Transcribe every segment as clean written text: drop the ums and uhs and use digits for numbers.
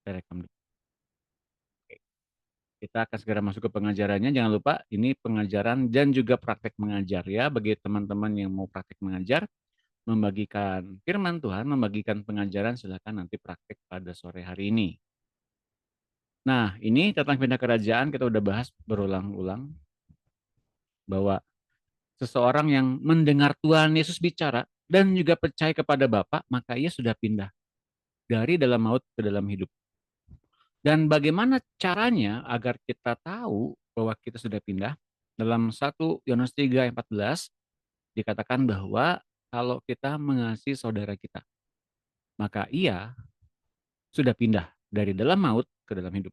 Kita rekam dulu. Oke. Kita akan segera masuk ke pengajarannya. Jangan lupa ini pengajaran dan juga praktek mengajar ya. Bagi teman-teman yang mau praktek mengajar, membagikan firman Tuhan, membagikan pengajaran, silakan nanti praktek pada sore hari ini. Nah, ini tentang pindah kerajaan kita udah bahas berulang-ulang bahwa seseorang yang mendengar Tuhan Yesus bicara dan juga percaya kepada Bapa, maka ia sudah pindah dari dalam maut ke dalam hidup. Dan bagaimana caranya agar kita tahu bahwa kita sudah pindah? Dalam 1 Yohanes 3 ayat 14 dikatakan bahwa kalau kita mengasihi saudara kita, maka ia sudah pindah dari dalam maut ke dalam hidup.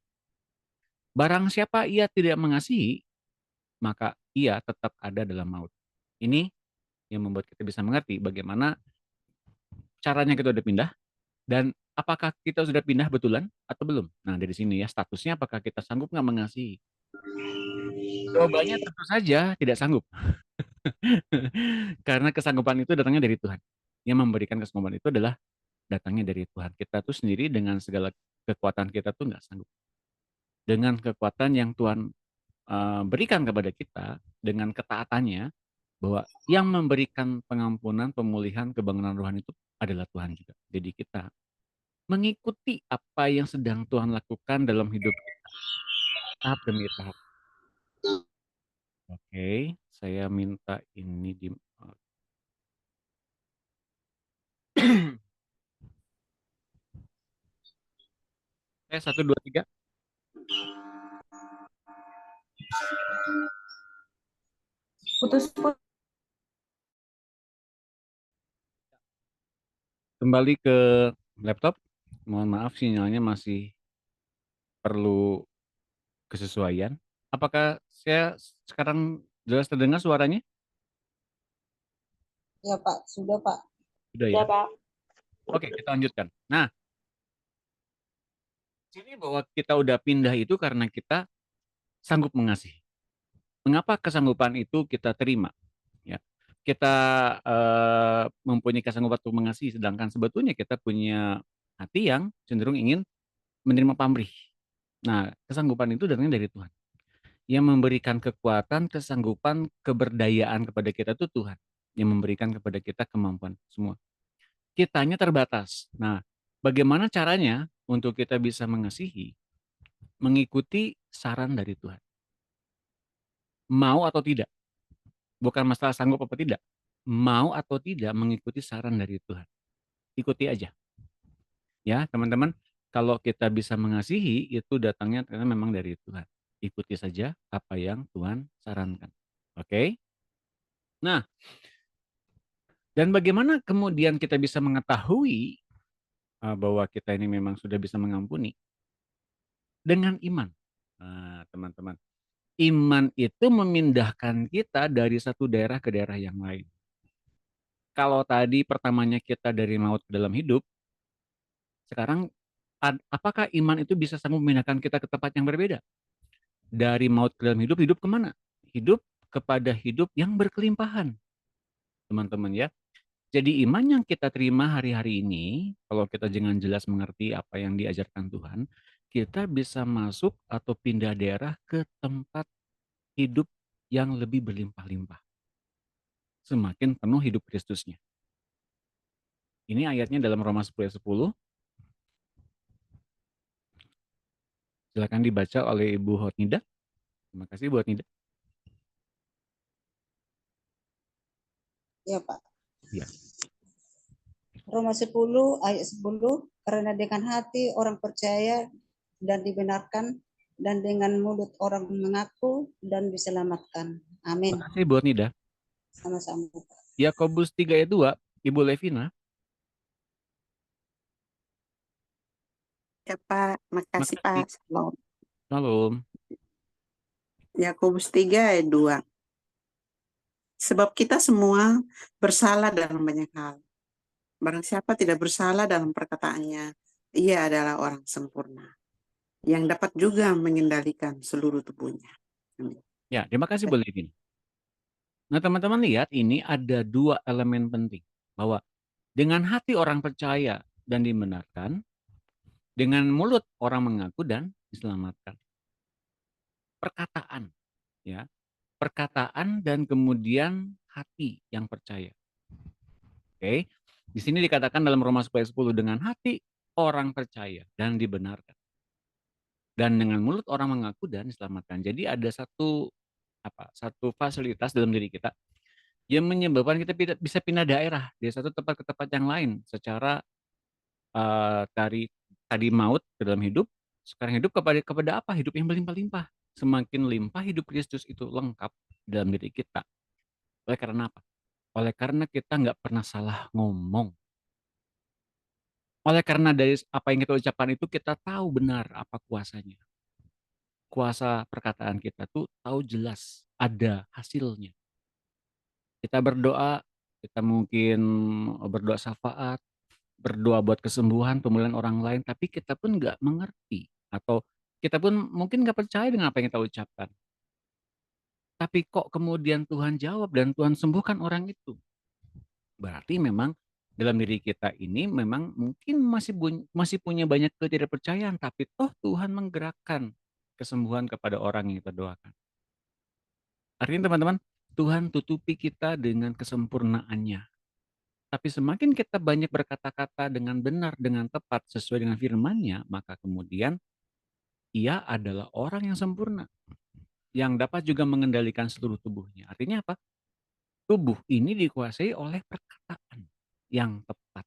Barang siapa ia tidak mengasihi, maka ia tetap ada dalam maut. Ini yang membuat kita bisa mengerti bagaimana caranya kita sudah pindah dan apakah kita sudah pindah betulan atau belum. Nah, dari sini ya statusnya apakah kita sanggup nggak mengasihi. Jawabannya tentu saja tidak sanggup. Karena kesanggupan itu datangnya dari Tuhan. Yang memberikan kesanggupan itu adalah datangnya dari Tuhan. Kita tuh sendiri dengan segala kekuatan kita tuh nggak sanggup. Dengan kekuatan yang Tuhan berikan kepada kita, dengan ketaatannya, bahwa yang memberikan pengampunan, pemulihan, kebangunan rohani itu adalah Tuhan juga. Jadi kita mengikuti apa yang sedang Tuhan lakukan dalam hidup kita, tahap demi tahap. Oke, saya minta ini di 1, 2, 3. Putus-putus. Kembali ke laptop. Mohon maaf sinyalnya masih perlu kesesuaian. Apakah saya sekarang jelas terdengar suaranya? Ya Pak, sudah Pak. Sudah ya? Pak. Oke, kita lanjutkan. Nah, sini bahwa kita udah pindah itu karena kita sanggup mengasihi. Mengapa kesanggupan itu kita terima? Ya, kita mempunyai kesanggupan untuk mengasihi, sedangkan sebetulnya kita punya hati yang cenderung ingin menerima pamrih. Nah, kesanggupan itu datangnya dari Tuhan. Yang memberikan kekuatan, kesanggupan, keberdayaan kepada kita itu Tuhan. Yang memberikan kepada kita kemampuan semua. Kitanya terbatas. Nah, bagaimana caranya untuk kita bisa mengasihi? Mengikuti saran dari Tuhan. Mau atau tidak. Bukan masalah sanggup apa tidak. Mau atau tidak mengikuti saran dari Tuhan. Ikuti aja. Ya, teman-teman. Kalau kita bisa mengasihi, itu datangnya karena memang dari Tuhan. Ikuti saja apa yang Tuhan sarankan. Oke? Nah, dan bagaimana kemudian kita bisa mengetahui bahwa kita ini memang sudah bisa mengampuni? Dengan iman. Nah, teman-teman. Iman itu memindahkan kita dari satu daerah ke daerah yang lain. Kalau tadi pertamanya kita dari maut ke dalam hidup, sekarang apakah iman itu bisa sanggup memindahkan kita ke tempat yang berbeda? Dari maut ke dalam hidup, hidup kemana? Hidup kepada hidup yang berkelimpahan. Teman-teman ya. Jadi iman yang kita terima hari-hari ini, kalau kita jangan jelas mengerti apa yang diajarkan Tuhan, kita bisa masuk atau pindah daerah ke tempat hidup yang lebih berlimpah-limpah. Semakin penuh hidup Kristusnya. Ini ayatnya dalam Roma 10 ayat 10. Silakan dibaca oleh Ibu Hotnida. Terima kasih Bu Hotnida. Ya Pak. Ya. Roma 10 ayat 10, karena dengan hati orang percaya dan dibenarkan, dan dengan mulut orang mengaku dan diselamatkan. Amin. Terima kasih Bu Hotnida. Sama-sama. Yakobus 3 ayat 2, Ibu Levina. Ya Pak, makasih Makasih. Pak. Shalom. Shalom. Yakobus 3 ayat 2. Sebab kita semua bersalah dalam banyak hal. Barang siapa tidak bersalah dalam perkataannya, ia adalah orang sempurna, yang dapat juga mengendalikan seluruh tubuhnya. Amin. Ya, terima kasih Bu Levina. Nah, teman-teman lihat ini ada dua elemen penting. Bahwa dengan hati orang percaya dan dibenarkan, Dengan mulut orang mengaku dan diselamatkan. Perkataan, ya. Perkataan dan kemudian hati yang percaya. Oke. Di sini dikatakan dalam Roma 10, dengan hati orang percaya dan dibenarkan. Dan dengan mulut orang mengaku dan diselamatkan. Jadi ada satu fasilitas dalam diri kita yang menyebabkan kita bisa pindah daerah dari satu tempat ke tempat yang lain secara tadi maut ke dalam hidup, sekarang hidup kepada apa? Hidup yang berlimpah-limpah. Semakin limpah hidup Kristus itu lengkap dalam diri kita. Oleh karena apa? Oleh karena kita nggak pernah salah ngomong. Oleh karena dari apa yang kita ucapkan itu kita tahu benar apa kuasanya. Kuasa perkataan kita tuh tahu jelas ada hasilnya. Kita berdoa, kita mungkin berdoa syafaat, berdoa buat kesembuhan, pemulihan orang lain, tapi kita pun nggak mengerti atau kita pun mungkin nggak percaya dengan apa yang kita ucapkan. Tapi kok kemudian Tuhan jawab dan Tuhan sembuhkan orang itu. Berarti memang dalam diri kita ini memang mungkin masih punya banyak ketidakpercayaan, tapi toh Tuhan menggerakkan kesembuhan kepada orang yang kita doakan. Artinya teman-teman, Tuhan tutupi kita dengan kesempurnaannya. Tapi semakin kita banyak berkata-kata dengan benar, dengan tepat, sesuai dengan firman-Nya, maka kemudian ia adalah orang yang sempurna, yang dapat juga mengendalikan seluruh tubuhnya. Artinya apa? Tubuh ini dikuasai oleh perkataan yang tepat.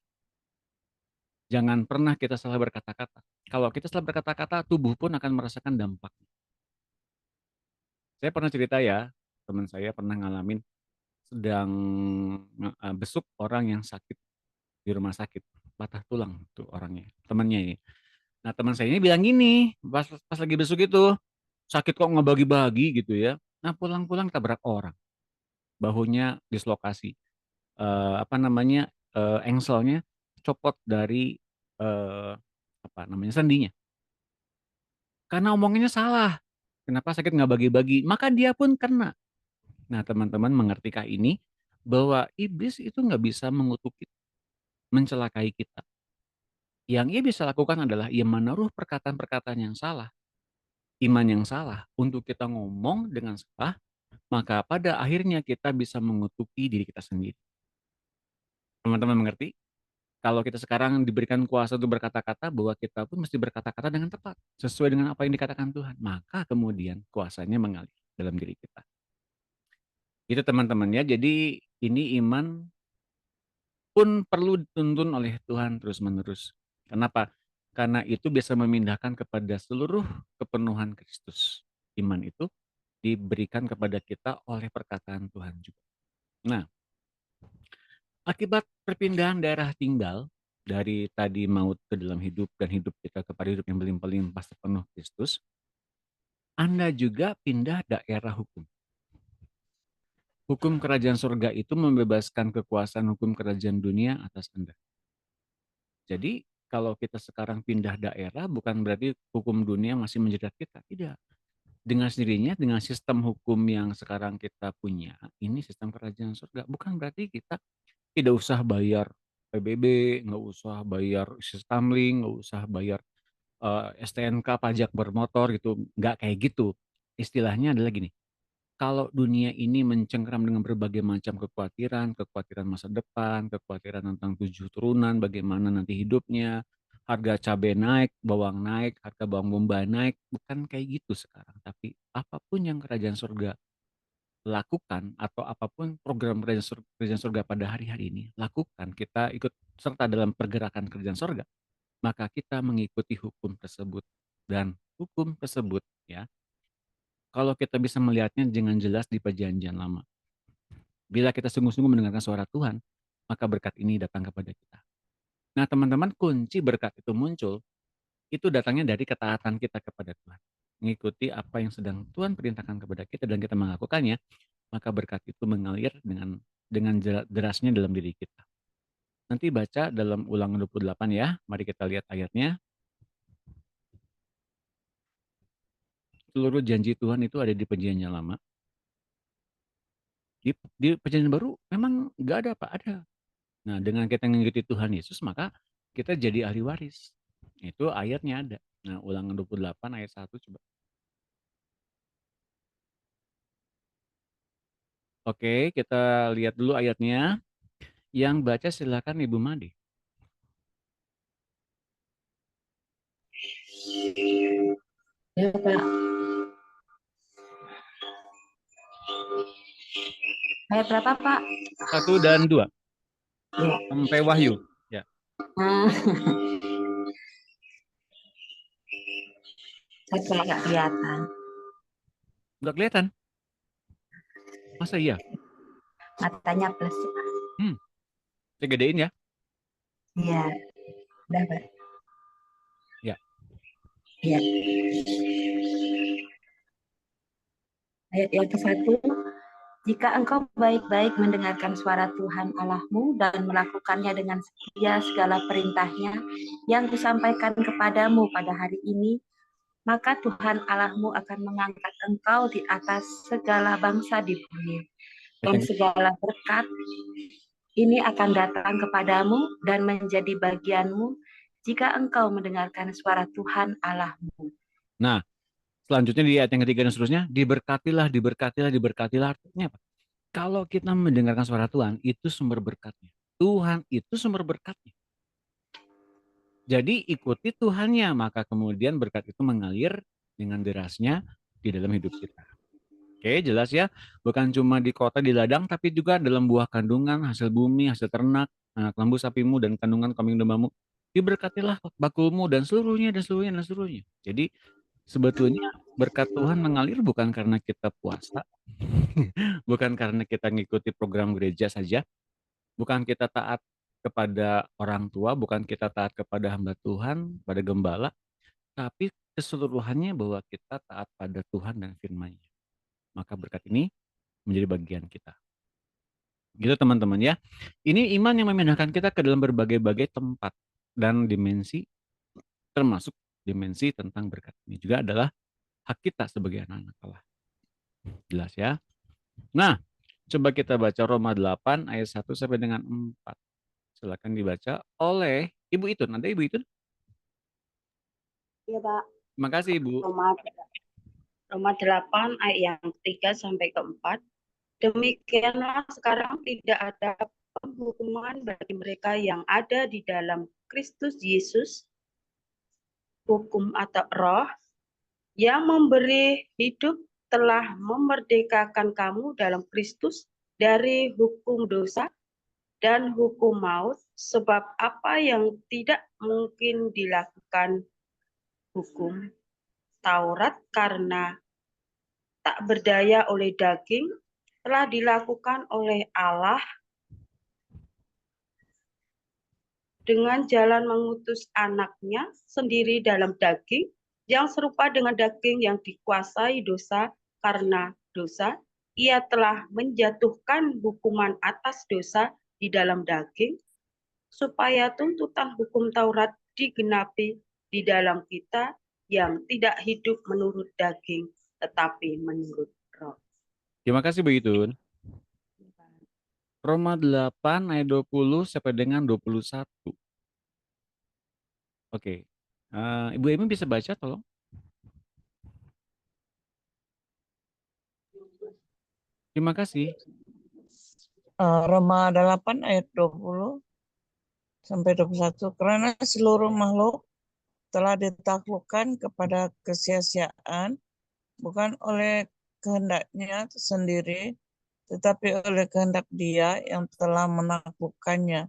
Jangan pernah kita salah berkata-kata. Kalau kita salah berkata-kata, tubuh pun akan merasakan dampak. Saya pernah cerita ya, teman saya pernah ngalamin sedang besuk orang yang sakit di rumah sakit, patah tulang tuh orangnya, temannya ini. Nah, teman saya ini bilang gini, pas lagi besuk itu, sakit kok ngebagi-bagi gitu ya. Nah, pulang-pulang tabrak orang, bahunya dislokasi, engselnya copot dari, eee, sendinya. Karena omongannya salah, kenapa sakit nggak bagi-bagi, maka dia pun kena. Nah, teman-teman mengertikah ini, bahwa iblis itu nggak bisa mengutuk kita, mencelakai kita. Yang ia bisa lakukan adalah ia menaruh perkataan-perkataan yang salah, iman yang salah, untuk kita ngomong dengan salah, maka pada akhirnya kita bisa mengutuki diri kita sendiri. Teman-teman mengerti? Kalau kita sekarang diberikan kuasa untuk berkata-kata, bahwa kita pun mesti berkata-kata dengan tepat, sesuai dengan apa yang dikatakan Tuhan. Maka kemudian kuasanya mengalir dalam diri kita. Itu teman-teman ya, jadi ini iman pun perlu dituntun oleh Tuhan terus-menerus. Kenapa? Karena itu bisa memindahkan kepada seluruh kepenuhan Kristus. Iman itu diberikan kepada kita oleh perkataan Tuhan juga. Nah, akibat perpindahan daerah tinggal dari tadi maut ke dalam hidup dan hidup kita kepada hidup yang berlimpah-limpah sepenuh Kristus, Anda juga pindah daerah hukum. Hukum kerajaan surga itu membebaskan kekuasaan hukum kerajaan dunia atas Anda. Jadi kalau kita sekarang pindah daerah bukan berarti hukum dunia masih menjerat kita, tidak. Dengan sendirinya, dengan sistem hukum yang sekarang kita punya, ini sistem kerajaan surga. Bukan berarti kita tidak usah bayar PBB, nggak usah bayar Sistamling, nggak usah bayar STNK, pajak bermotor gitu. Nggak kayak gitu. Istilahnya adalah gini, kalau dunia ini mencengkram dengan berbagai macam kekhawatiran, kekhawatiran masa depan, kekhawatiran tentang 7 turunan, bagaimana nanti hidupnya, harga cabai naik, bawang naik, harga bawang bombay naik, bukan kayak gitu sekarang. Tapi apapun yang kerajaan surga lakukan atau apapun program kerajaan surga pada hari-hari ini, lakukan, kita ikut serta dalam pergerakan kerajaan surga, maka kita mengikuti hukum tersebut. Dan hukum tersebut ya, kalau kita bisa melihatnya dengan jelas di perjanjian lama. Bila kita sungguh-sungguh mendengarkan suara Tuhan, maka berkat ini datang kepada kita. Nah, teman-teman, kunci berkat itu muncul, itu datangnya dari ketaatan kita kepada Tuhan. Mengikuti apa yang sedang Tuhan perintahkan kepada kita dan kita melakukannya, maka berkat itu mengalir dengan derasnya dalam diri kita. Nanti baca dalam Ulangan 28 ya, mari kita lihat ayatnya. Seluruh janji Tuhan itu ada di perjanjian lama. Di perjanjian baru memang nggak ada apa, ada. Nah, dengan kita mengikuti Tuhan Yesus, maka kita jadi ahli waris. Itu ayatnya ada. Nah, Ulangan 28 ayat 1 coba. Oke, kita lihat dulu ayatnya. Yang baca silakan Ibu Made. Ya, Pak. Ayat berapa, Pak? 1 dan 2 Ya. sampai Wahyu. Ya. Hmm. Saya cuma nggak kelihatan. Udah kelihatan? Masa iya? Matanya plus, Pak. Saya gedein ya. Iya. Udah, Pak. Ya. Iya. Ayat yang ke-1. Jika engkau baik-baik mendengarkan suara Tuhan Allahmu dan melakukannya dengan setia segala perintahnya yang kusampaikan kepadamu pada hari ini, maka Tuhan Allahmu akan mengangkat engkau di atas segala bangsa di bumi. Dan segala berkat ini akan datang kepadamu dan menjadi bagianmu jika engkau mendengarkan suara Tuhan Allahmu. Nah, selanjutnya di ayat yang ketiga dan seterusnya, diberkatilah, diberkatilah, diberkatilah. Artinya apa? Kalau kita mendengarkan suara Tuhan, itu sumber berkatnya. Tuhan itu sumber berkatnya. Jadi ikuti Tuhannya, maka kemudian berkat itu mengalir dengan derasnya di dalam hidup kita. Oke, jelas ya. Bukan cuma di kota, di ladang, tapi juga dalam buah kandungan, hasil bumi, hasil ternak, anak lembu sapimu, dan kandungan kambing dombamu. Diberkatilah bakulmu dan seluruhnya, dan seluruhnya, dan seluruhnya. Jadi sebetulnya berkat Tuhan mengalir bukan karena kita puasa, bukan karena kita ngikuti program gereja saja, bukan kita taat kepada orang tua, bukan kita taat kepada hamba Tuhan, pada gembala, tapi keseluruhannya bahwa kita taat pada Tuhan dan firman-Nya. Maka berkat ini menjadi bagian kita. Gitu teman-teman ya. Ini iman yang memindahkan kita ke dalam berbagai-bagai tempat dan dimensi, termasuk dimensi tentang berkat ini juga adalah hak kita sebagai anak-anak Allah. Jelas ya. Nah, coba kita baca Roma 8 ayat 1 sampai dengan 4. Silakan dibaca oleh Ibu Itun. Ada Ibu Itun? Iya, Pak. Terima kasih, Ibu. Roma 8 ayat yang ketiga sampai keempat. Demikianlah sekarang tidak ada penghukuman bagi mereka yang ada di dalam Kristus Yesus, hukum atau roh yang memberi hidup telah memerdekakan kamu dalam Kristus dari hukum dosa dan hukum maut, sebab apa yang tidak mungkin dilakukan hukum Taurat karena tak berdaya oleh daging, telah dilakukan oleh Allah dengan jalan mengutus anaknya sendiri dalam daging, yang serupa dengan daging yang dikuasai dosa karena dosa. Ia telah menjatuhkan hukuman atas dosa di dalam daging, supaya tuntutan hukum Taurat digenapi di dalam kita yang tidak hidup menurut daging, tetapi menurut roh. Terima kasih Bu Itun. Roma 8 ayat 20 sampai dengan 21. Oke. Ibu Emi bisa baca tolong? Terima kasih. Roma 8 ayat 20 sampai 21. Karena seluruh makhluk telah ditaklukkan kepada kesia-siaan, bukan oleh kehendaknya sendiri, tetapi oleh kehendak Dia yang telah menaklukkannya.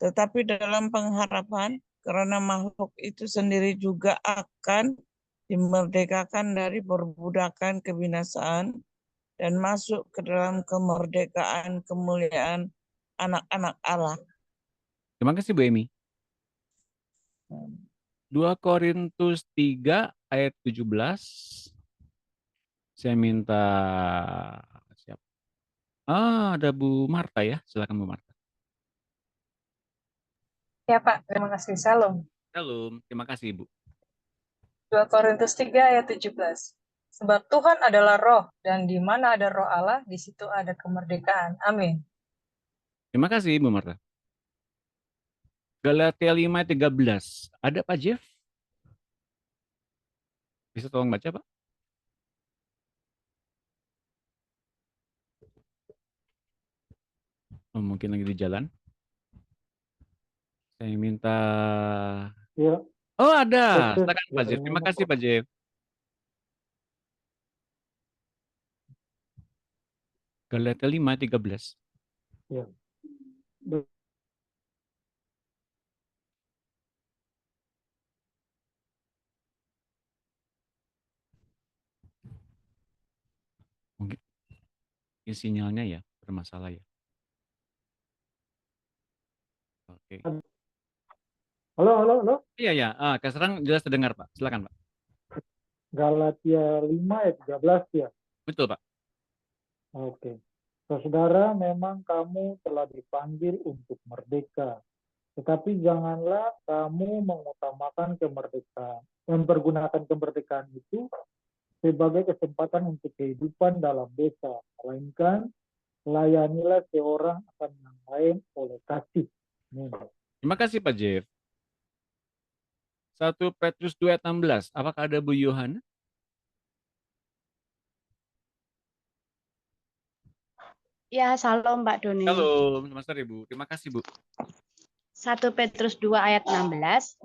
Tetapi dalam pengharapan, karena makhluk itu sendiri juga akan dimerdekakan dari perbudakan kebinasaan dan masuk ke dalam kemerdekaan kemuliaan anak-anak Allah. Terima kasih Bu Emi. 2 Korintus 3 ayat 17. Saya minta siapa? Ada Bu Marta ya. Silakan Bu Marta. Ya Pak, terima kasih. Salam. Shalom. Terima kasih Ibu. 2 Korintus 3 ayat 17. Sebab Tuhan adalah roh, dan di mana ada roh Allah, di situ ada kemerdekaan. Amin. Terima kasih Bu Marta. Galatia 5:13. Ada Pak Jeff? Bisa tolong baca, Pak? Oh, mungkin lagi di jalan. Saya minta. Ya, Oh, ada. Petrus Silakan Pak yang Jeff. Terima ngomong kasih kok. Pak Jeff. Galatia 5:13. Ya. Mungkin sinyalnya ya bermasalah ya. Oke. Halo, halo, halo. Iya ya. Sekarang jelas terdengar Pak. Silakan Pak. Galatia 5 ayat 13 ya. Betul Pak. Oke. Saudara, memang kamu telah dipanggil untuk merdeka. Tetapi janganlah kamu mengutamakan kemerdekaan, mempergunakan kemerdekaan itu sebagai kesempatan untuk kehidupan dalam dosa. Melainkan, layanilah seorang akan yang lain oleh kasih. Terima kasih Pak Jeff. 1 Petrus 2 ayat 16. Apakah ada Bu Yohana? Ya, salam Mbak Doni. Halo, Mas Ibu. Terima kasih Bu. 1 Petrus 2 ayat 16.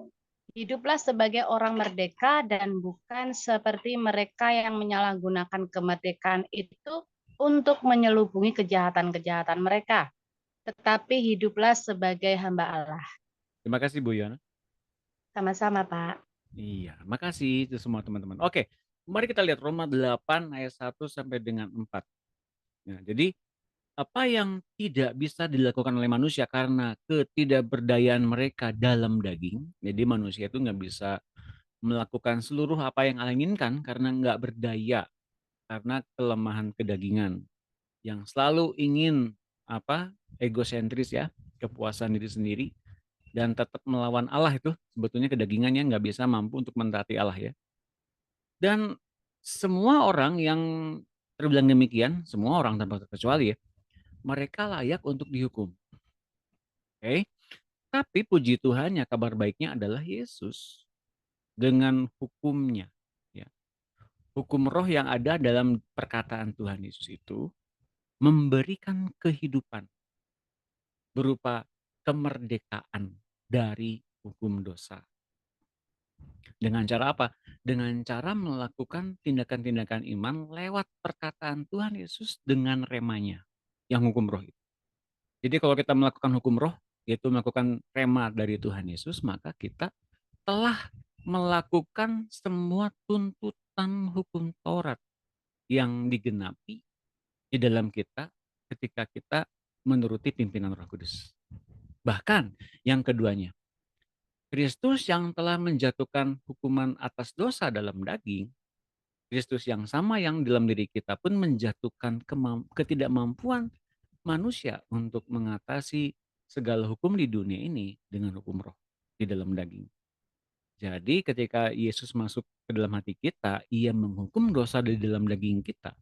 Hiduplah sebagai orang merdeka dan bukan seperti mereka yang menyalahgunakan kemerdekaan itu untuk menyelubungi kejahatan-kejahatan mereka. Tetapi hiduplah sebagai hamba Allah. Terima kasih Bu Yohana. Sama-sama, Pak. Iya, makasih itu semua teman-teman. Oke, mari kita lihat Roma 8 ayat 1 sampai dengan 4. Nah, jadi apa yang tidak bisa dilakukan oleh manusia karena ketidakberdayaan mereka dalam daging. Jadi manusia itu nggak bisa melakukan seluruh apa yang Allah inginkan karena nggak berdaya, karena kelemahan kedagingan yang selalu ingin egosentris ya, kepuasan diri sendiri, dan tetap melawan Allah itu sebetulnya kedagingannya nggak bisa mampu untuk mentaati Allah ya. Dan semua orang yang terbilang demikian, semua orang tanpa terkecuali ya, mereka layak untuk dihukum. Oke, tapi puji Tuhannya kabar baiknya adalah Yesus dengan hukumnya. Ya. Hukum roh yang ada dalam perkataan Tuhan Yesus itu memberikan kehidupan berupa kemerdekaan dari hukum dosa. Dengan cara apa? Dengan cara melakukan tindakan-tindakan iman lewat perkataan Tuhan Yesus dengan remanya, yang hukum roh itu. Jadi kalau kita melakukan hukum roh, yaitu melakukan rema dari Tuhan Yesus, maka kita telah melakukan semua tuntutan hukum Taurat yang digenapi di dalam kita ketika kita menuruti pimpinan Roh Kudus. Bahkan yang keduanya, Kristus yang telah menjatuhkan hukuman atas dosa dalam daging, Kristus yang sama yang dalam diri kita pun menjatuhkan ketidakmampuan manusia untuk mengatasi segala hukum di dunia ini dengan hukum roh di dalam daging. Jadi ketika Yesus masuk ke dalam hati kita, ia menghukum dosa di dalam daging kita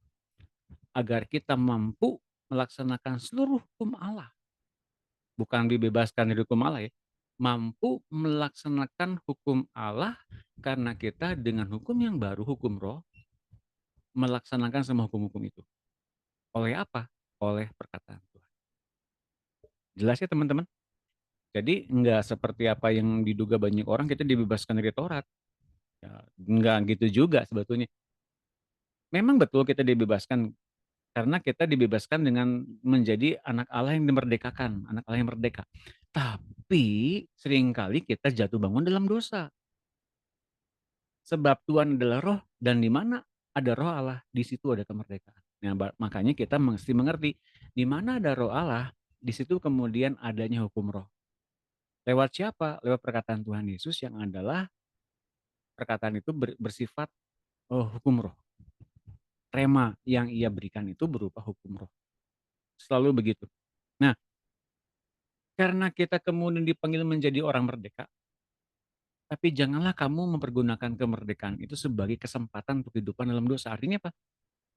agar kita mampu melaksanakan seluruh hukum Allah. Bukan dibebaskan dari hukum Allah ya, mampu melaksanakan hukum Allah karena kita dengan hukum yang baru, hukum roh, melaksanakan semua hukum-hukum itu. Oleh apa? Oleh perkataan Tuhan. Jelas ya teman-teman? Jadi enggak seperti apa yang diduga banyak orang kita dibebaskan dari Taurat. Ya, enggak gitu juga sebetulnya. Memang betul kita dibebaskan karena kita dibebaskan dengan menjadi anak Allah yang dimerdekakan, anak Allah yang merdeka. Tapi seringkali kita jatuh bangun dalam dosa. Sebab Tuhan adalah roh dan di mana ada roh Allah, di situ ada kemerdekaan. Nah, makanya kita mesti mengerti di mana ada roh Allah, di situ kemudian adanya hukum roh. Lewat siapa? Lewat perkataan Tuhan Yesus yang adalah perkataan itu bersifat hukum roh. Rema yang ia berikan itu berupa hukum roh. Selalu begitu. Nah, karena kita kemudian dipanggil menjadi orang merdeka, tapi janganlah kamu mempergunakan kemerdekaan itu sebagai kesempatan untuk kehidupan dalam dosa. Artinya apa?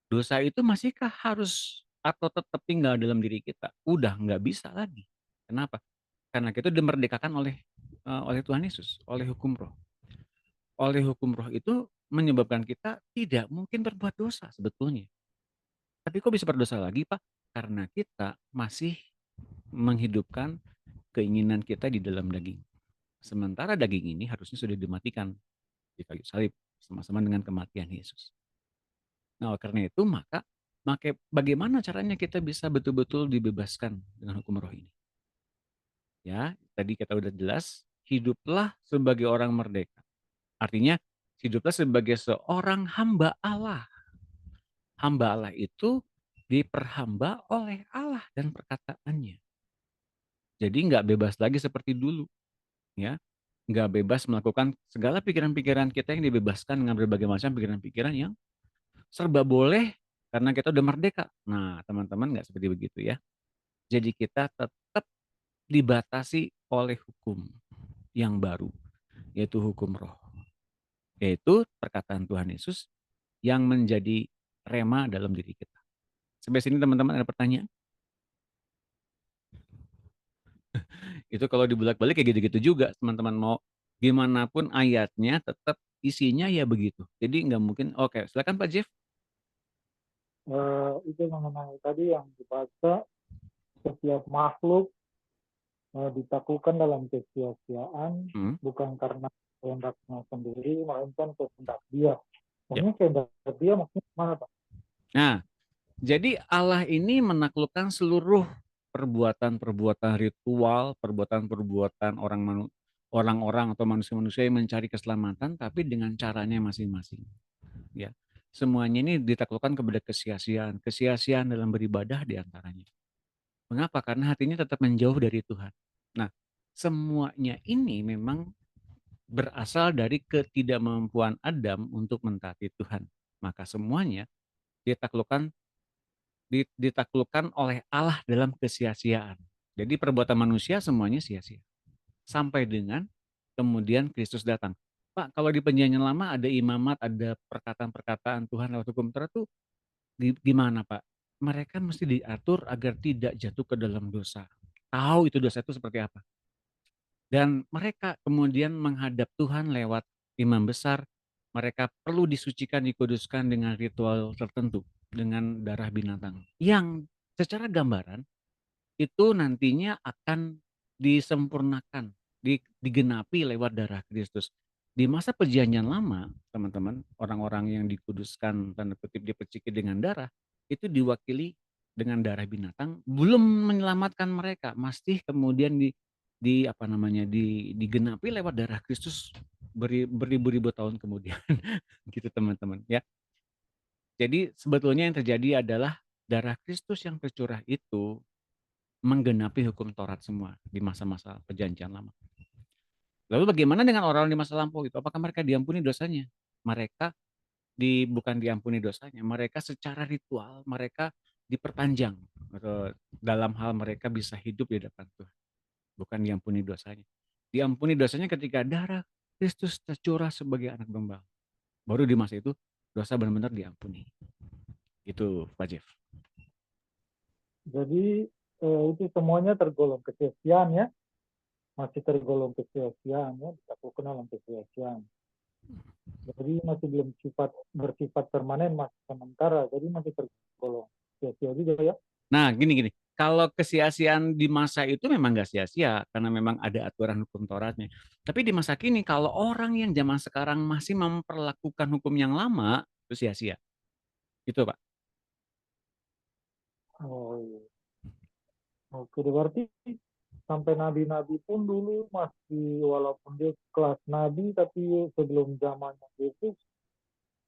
Dosa itu masihkah harus atau tetap tinggal dalam diri kita? Udah nggak bisa lagi. Kenapa? Karena kita dimerdekakan oleh oleh Tuhan Yesus, oleh hukum roh. Oleh hukum roh itu menyebabkan kita tidak mungkin berbuat dosa sebetulnya. Tapi kok bisa berdosa lagi, Pak? Karena kita masih menghidupkan keinginan kita di dalam daging. Sementara daging ini harusnya sudah dimatikan di kayu salib sama-sama dengan kematian Yesus. Nah, oleh karena itu maka bagaimana caranya kita bisa betul-betul dibebaskan dengan hukum roh ini? Ya, tadi kita udah jelas, hiduplah sebagai orang merdeka. Artinya, hiduplah sebagai seorang hamba Allah. Hamba Allah itu diperhamba oleh Allah dan perkataannya. Jadi nggak bebas lagi seperti dulu, ya. Nggak bebas melakukan segala pikiran-pikiran kita yang dibebaskan dengan berbagai macam pikiran-pikiran yang serba boleh karena kita udah merdeka. Nah, teman-teman nggak seperti begitu ya. Jadi kita tetap dibatasi oleh hukum yang baru, yaitu hukum roh. Yaitu perkataan Tuhan Yesus yang menjadi rema dalam diri kita. Sampai sini teman-teman ada pertanyaan? Itu kalau dibulak-balik kayak gitu-gitu juga, teman-teman mau gimana pun ayatnya tetap isinya ya begitu. Jadi nggak mungkin. Oke, silakan Pak Jeff. Itu mengenai tadi yang dibaca, setiap makhluk ditaklukkan dalam kesia-siaan, bukan karena kehendaknya sendiri, melainkan kehendak dia. Maksudnya kehendak dia maksudnya gimana, Pak? Nah, jadi Allah ini menaklukkan seluruh perbuatan-perbuatan ritual, perbuatan-perbuatan orang-orang atau manusia-manusia yang mencari keselamatan, tapi dengan caranya masing-masing. Ya, semuanya ini ditaklukkan kepada kesia-siaan dalam beribadah diantaranya. Mengapa? Karena hatinya tetap menjauh dari Tuhan. Nah, semuanya ini memang berasal dari ketidakmampuan Adam untuk mentaati Tuhan. Maka semuanya ditaklukkan oleh Allah dalam kesia-siaan. Jadi perbuatan manusia semuanya sia-sia. Sampai dengan kemudian Kristus datang. Pak, kalau di Perjanjian Lama ada imamat, ada perkataan-perkataan Tuhan lewat hukum Taurat itu gimana, Pak? Mereka mesti diatur agar tidak jatuh ke dalam dosa. Tahu itu dosa itu seperti apa. Dan mereka kemudian menghadap Tuhan lewat imam besar. Mereka perlu disucikan, dikuduskan dengan ritual tertentu, dengan darah binatang. Yang secara gambaran itu nantinya akan disempurnakan, digenapi lewat darah Kristus. Di masa Perjanjian Lama, teman-teman, orang-orang yang dikuduskan, tanda kutip diperciki dengan darah, itu diwakili dengan darah binatang, belum menyelamatkan mereka, masih kemudian digenapi lewat darah Kristus beribu-ribu tahun kemudian, gitu teman-teman ya. Jadi sebetulnya yang terjadi adalah darah Kristus yang tercurah itu menggenapi hukum Taurat semua di masa-masa Perjanjian Lama. Lalu bagaimana dengan orang di masa lampau itu? Apakah mereka diampuni dosanya? Mereka bukan diampuni dosanya, mereka secara ritual mereka diperpanjang dalam hal mereka bisa hidup di depan Tuhan. Bukan diampuni dosanya. Diampuni dosanya ketika darah Kristus tercurah sebagai anak domba. Baru di masa itu dosa benar-benar diampuni. Itu Pak Jeff. Jadi itu semuanya tergolong kesia-siaan ya, masih tergolong kesia-siaan ya, ditaklukkan dalam kesia-siaan. Jadi masih belum bersifat permanen, masih sementara, jadi masih tergolong sia-sia juga ya. Nah, gini. Kalau kesia-siaan di masa itu memang nggak sia-sia, karena memang ada aturan hukum Tauratnya. Tapi di masa kini, kalau orang yang zaman sekarang masih memperlakukan hukum yang lama, itu sia-sia. Itu Pak. Oh iya. Oke, berarti sampai nabi-nabi pun dulu masih, walaupun dia kelas nabi, tapi sebelum zamannya Yesus,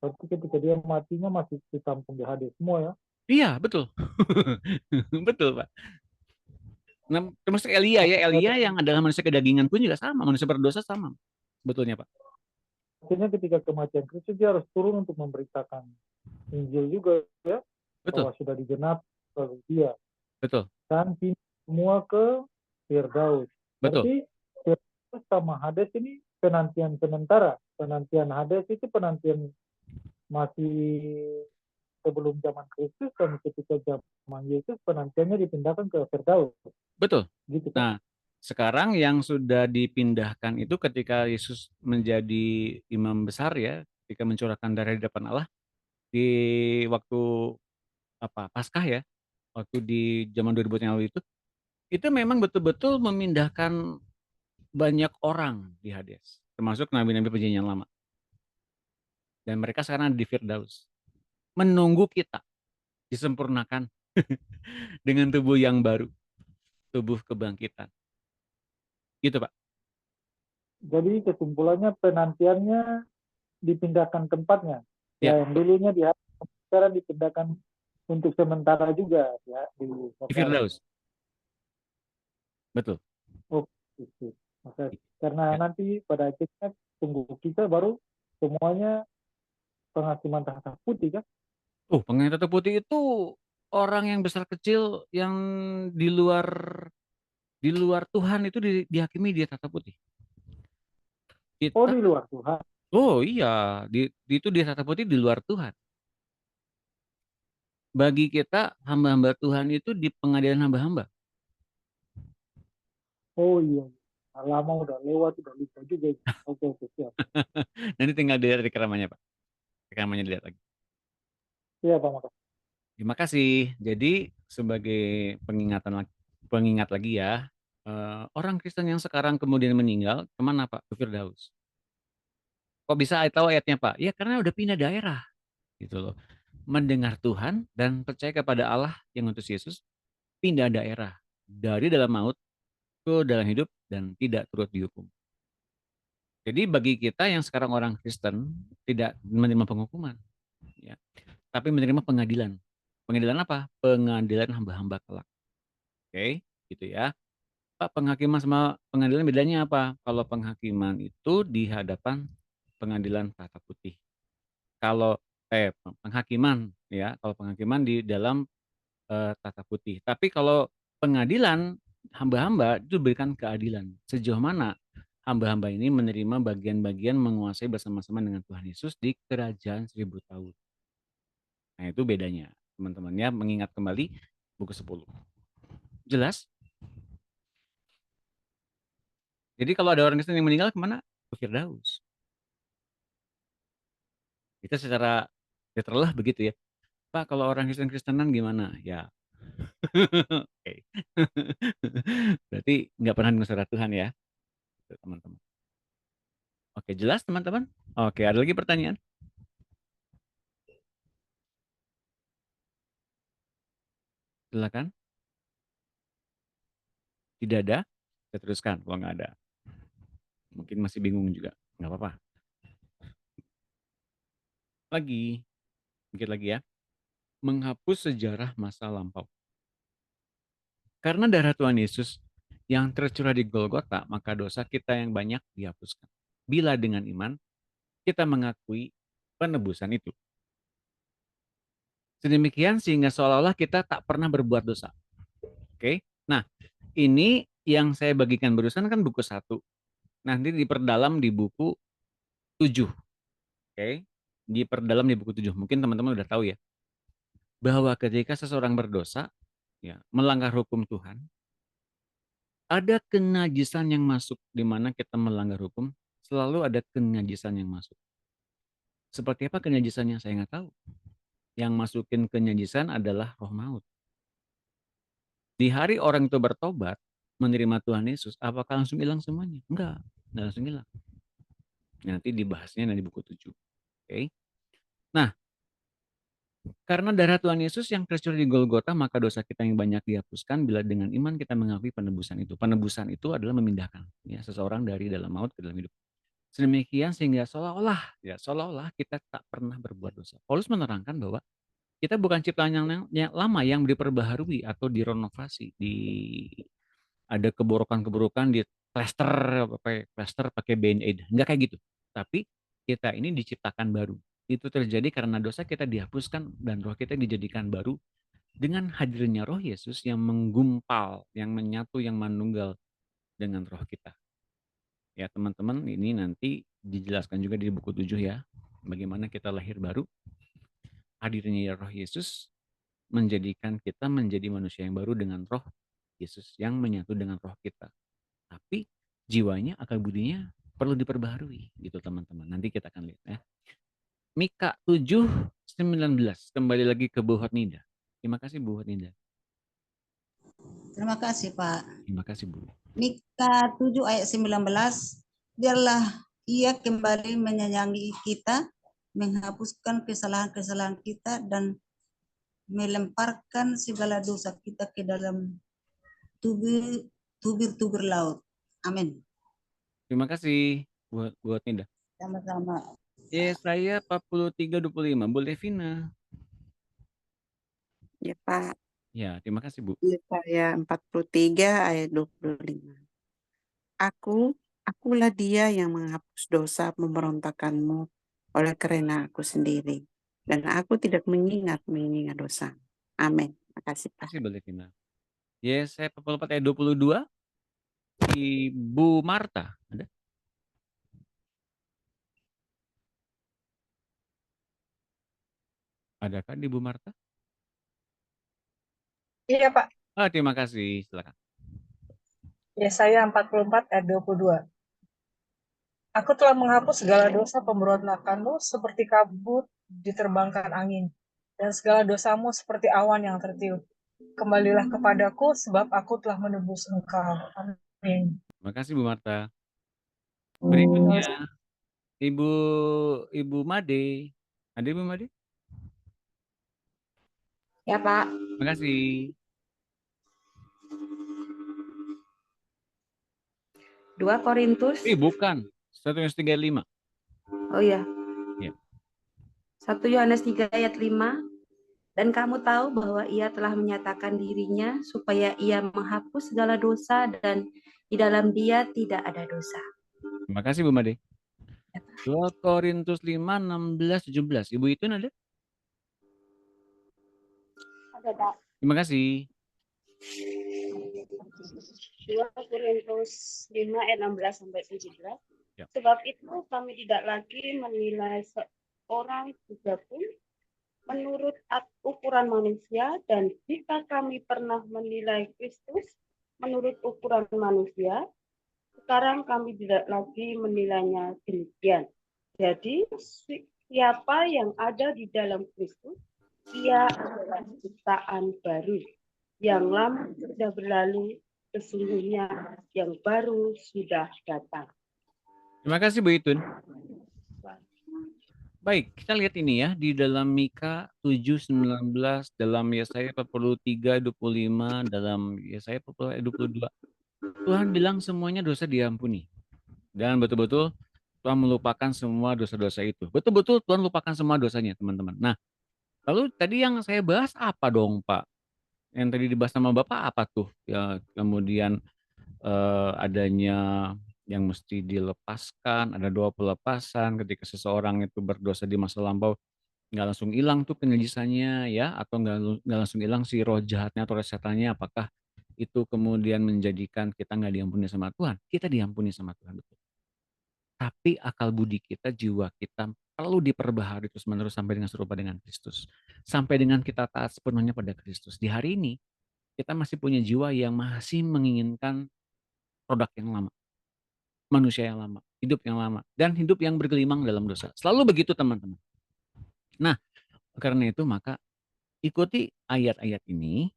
berarti ketika dia matinya masih ditampung di Hades semua ya. Iya, betul. Betul, Pak. Nah, termasuk Elia ya. Elia yang adalah manusia kedagingan pun juga sama. Manusia berdosa sama. Betulnya, Pak. Akhirnya ketika kematian Kristus, dia harus turun untuk memberitakan Injil juga ya. Betul. Bahwa sudah digenap oleh dia. Betul. Dan semua ke Firdaus. Betul. Berarti Firdaus sama Hades ini penantian sementara. Penantian Hades itu penantian masih sebelum zaman Kristus, dan ketika zaman Yesus penantiannya dipindahkan ke Firdaus. Betul. Gitu kan? Nah, Sekarang yang sudah dipindahkan itu ketika Yesus menjadi imam besar ya, ketika mencurahkan darah di depan Allah di waktu Paskah ya, waktu di zaman 2000 yang lalu itu memang betul-betul memindahkan banyak orang di Hades, termasuk nabi-nabi perjanjian lama. Dan mereka sekarang ada di Firdaus, menunggu kita disempurnakan dengan tubuh yang baru, tubuh kebangkitan. Gitu, Pak. Jadi kesimpulannya penantiannya dipindahkan tempatnya. Ya, Ya, yang dulunya di sekarang dipindahkan untuk sementara juga ya di di hotel. Firdaus. Betul. Oh, gitu. Maka karena Ya. nanti pada akhirnya tunggu kita baru semuanya penghakiman tahta putih kan. Pengen Tato Putih itu orang yang besar kecil yang di luar Tuhan itu dihakimi di Tato Putih. Oh, Kita, di luar Tuhan. oh iya, itu di Tato Putih di luar Tuhan. Bagi kita hamba-hamba Tuhan itu di pengadilan hamba-hamba. Oh iya. Lama udah lewat, udah lupa juga. Oke, siap. Nanti tinggal dilihat rekamannya, Pak. Rekamannya dilihat lagi. Iya, Pak Maka. Terima kasih. Jadi sebagai pengingat lagi ya, orang Kristen yang sekarang kemudian meninggal kemana Pak? Ke Firdaus. Kok bisa tahu ayatnya Pak? Ya karena udah pindah daerah gitu loh. Mendengar Tuhan dan percaya kepada Allah yang utus Yesus, pindah daerah dari dalam maut ke dalam hidup dan tidak turut dihukum. Jadi bagi kita yang sekarang orang Kristen tidak menerima penghukuman, ya, tapi menerima pengadilan. Pengadilan apa? Pengadilan hamba-hamba kelak. Oke, gitu ya. Pak, penghakiman sama pengadilan bedanya apa? Kalau penghakiman itu di hadapan pengadilan Tahta Putih. Kalau penghakiman ya, kalau penghakiman di dalam Tahta Putih. Tapi kalau pengadilan hamba-hamba itu berikan keadilan. Sejauh mana hamba-hamba ini menerima bagian-bagian menguasai bersama-sama dengan Tuhan Yesus di kerajaan 1000 tahun. Nah, itu bedanya. Teman-temannya mengingat kembali buku 10. Jelas? Jadi kalau ada orang Kristen yang meninggal kemana? Ke Firdaus. Kita secara literal begitu ya. Pak, kalau orang Kristen-Kristenan gimana? Ya. Oke. Berarti nggak pernah dengar suara Tuhan ya, teman-teman. Oke, jelas teman-teman? Oke, ada lagi pertanyaan? Silakan. Tidak ada? Saya teruskan kalau nggak ada. Mungkin masih bingung juga. Nggak apa-apa. Lagi. Sedikit lagi ya. Menghapus sejarah masa lampau. Karena darah Tuhan Yesus yang tercurah di Golgota, maka dosa kita yang banyak dihapuskan. Bila dengan iman, kita mengakui penebusan itu. Sedemikian sehingga seolah-olah kita tak pernah berbuat dosa. Oke. Nah, ini yang saya bagikan barusan kan buku 1. Nanti diperdalam di buku 7. Oke. Diperdalam di buku 7. Mungkin teman-teman udah tahu ya. Bahwa ketika seseorang berdosa, ya, melanggar hukum Tuhan, ada kenajisan yang masuk di mana kita melanggar hukum, selalu ada kenajisan yang masuk. Seperti apa kenajisannya saya nggak tahu. Yang masukin kenajisan adalah roh maut. Di hari orang itu bertobat, menerima Tuhan Yesus, apakah langsung hilang semuanya? Enggak langsung hilang. Nanti dibahasnya di buku 7. Oke. Nah, karena darah Tuhan Yesus yang tercurah di Golgota, maka dosa kita yang banyak dihapuskan bila dengan iman kita mengakui penebusan itu. Penebusan itu adalah memindahkan ya, seseorang dari dalam maut ke dalam hidup. Sedemikian sehingga seolah-olah kita tak pernah berbuat dosa. Paulus menerangkan bahwa kita bukan ciptaan yang lama yang diperbaharui atau direnovasi, ada keburukan-keburukan di plester pakai Band-Aid. Enggak kayak gitu. Tapi kita ini diciptakan baru. Itu terjadi karena dosa kita dihapuskan dan roh kita dijadikan baru dengan hadirnya roh Yesus yang menggumpal, yang menyatu, yang manunggal dengan roh kita. Ya teman-teman, ini nanti dijelaskan juga di buku 7 ya. Bagaimana kita lahir baru. Hadirnya roh Yesus menjadikan kita menjadi manusia yang baru dengan roh Yesus yang menyatu dengan roh kita. Tapi jiwanya, akal budinya perlu diperbaharui gitu teman-teman. Nanti kita akan lihat ya. Mika 7:19. Kembali lagi ke Bu Hornida. Terima kasih Bu Hornida. Terima kasih, Pak. Terima kasih Bu. Mika 7 ayat 19, biarlah ia kembali menyayangi kita, menghapuskan kesalahan-kesalahan kita, dan melemparkan segala dosa kita ke dalam tubir-tubir laut. Amin. Terima kasih Bu Hornida. Sama-sama. Yesaya 43:25. Bu Levina. Ya Pak, Ya, terima kasih Bu. Yesaya 43 ayat 25. Akulah dia yang menghapus dosa pemberontakanmu oleh karena aku sendiri. Dan aku tidak mengingat dosa. Amin. Terima kasih Terima Pak. kasih Bu Levina. Yesaya 44 ayat 22. Ibu Marta. Ada? Adakah di Bu Marta? Iya, Pak. Terima kasih. Silakan. Yesaya 44 ayat 22. Aku telah menghapus segala dosa pemberontakanmu seperti kabut diterbangkan angin, dan segala dosamu seperti awan yang tertiup. Kembalilah kepadaku, sebab aku telah menebus engkau. Amin. Terima kasih Bu Marta. Berikutnya Ibu Made. Ada Ibu Made? Ya, Pak. Terima kasih. 2 Korintus. Bukan. 1 Yohanes 3:5. Oh iya. Ya. 1 Yohanes 3 ayat 5. Dan kamu tahu bahwa ia telah menyatakan dirinya supaya ia menghapus segala dosa dan di dalam dia tidak ada dosa. Terima kasih Bu Made. 2 Korintus 5:16-17. Ibu itu ada? Ada, Pak. Terima kasih. 2 Korintus 5 ayat 16 sampai 17. Ya. Sebab itu kami tidak lagi menilai seorang juga pun menurut ukuran manusia, dan jika kami pernah menilai Kristus menurut ukuran manusia, sekarang kami tidak lagi menilainya demikian. Jadi siapa yang ada di dalam Kristus, ia adalah ciptaan baru. Yang lama sudah berlalu, sesungguhnya yang baru sudah datang. Terima kasih Bu Itun. Baik, kita lihat ini ya di dalam Mika 7:19, dalam Yesaya 43:25, dalam Yesaya 22. Tuhan bilang semuanya dosa diampuni. Dan betul-betul Tuhan melupakan semua dosa-dosa itu. Betul-betul Tuhan lupakan semua dosanya, teman-teman. Nah, lalu tadi yang saya bahas apa dong, Pak? Yang tadi dibahas sama Bapak apa tuh? Ya, kemudian adanya yang mesti dilepaskan, ada doa pelepasan ketika seseorang itu berdosa di masa lampau, nggak langsung hilang tuh kenajisannya ya, atau nggak langsung hilang si roh jahatnya atau roh setannya, apakah itu kemudian menjadikan kita nggak diampuni sama Tuhan? Kita diampuni sama Tuhan, betul. Tapi akal budi kita, jiwa kita perlu diperbaharui terus-menerus sampai dengan serupa dengan Kristus. Sampai dengan kita taat sepenuhnya pada Kristus. Di hari ini, kita masih punya jiwa yang masih menginginkan produk yang lama. Manusia yang lama, hidup yang lama, dan hidup yang bergelimang dalam dosa. Selalu begitu teman-teman. Nah, karena itu maka ikuti ayat-ayat ini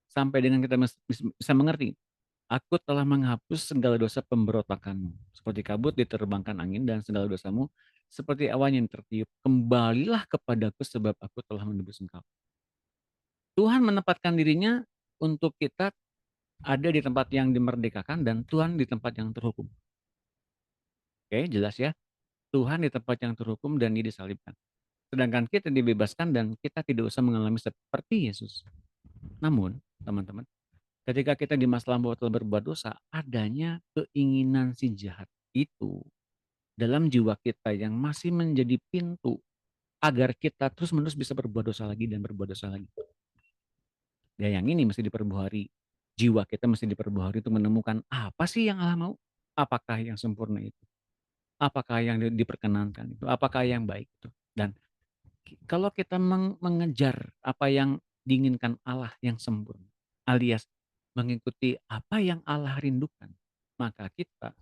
sampai dengan kita bisa mengerti. Aku telah menghapus segala dosa pemberontakanmu. Seperti kabut diterbangkan angin, dan segala dosamu seperti awan yang tertiup. Kembalilah kepadaku sebab aku telah menebus engkau. Tuhan menempatkan dirinya untuk kita ada di tempat yang dimerdekakan dan Tuhan di tempat yang terhukum. Oke, jelas ya. Tuhan di tempat yang terhukum dan dia disalibkan. Sedangkan kita dibebaskan dan kita tidak usah mengalami seperti Yesus. Namun, teman-teman, ketika kita di masa lampau telah berbuat dosa, adanya keinginan si jahat itu dalam jiwa kita yang masih menjadi pintu agar kita terus-menerus bisa berbuat dosa lagi dan berbuat dosa lagi. Ya, yang ini mesti diperbaharui. Jiwa kita mesti diperbaharui untuk menemukan apa sih yang Allah mau? Apakah yang sempurna itu? Apakah yang diperkenankan itu? Apakah yang baik itu? Dan kalau kita mengejar apa yang diinginkan Allah yang sempurna, alias mengikuti apa yang Allah rindukan, maka kita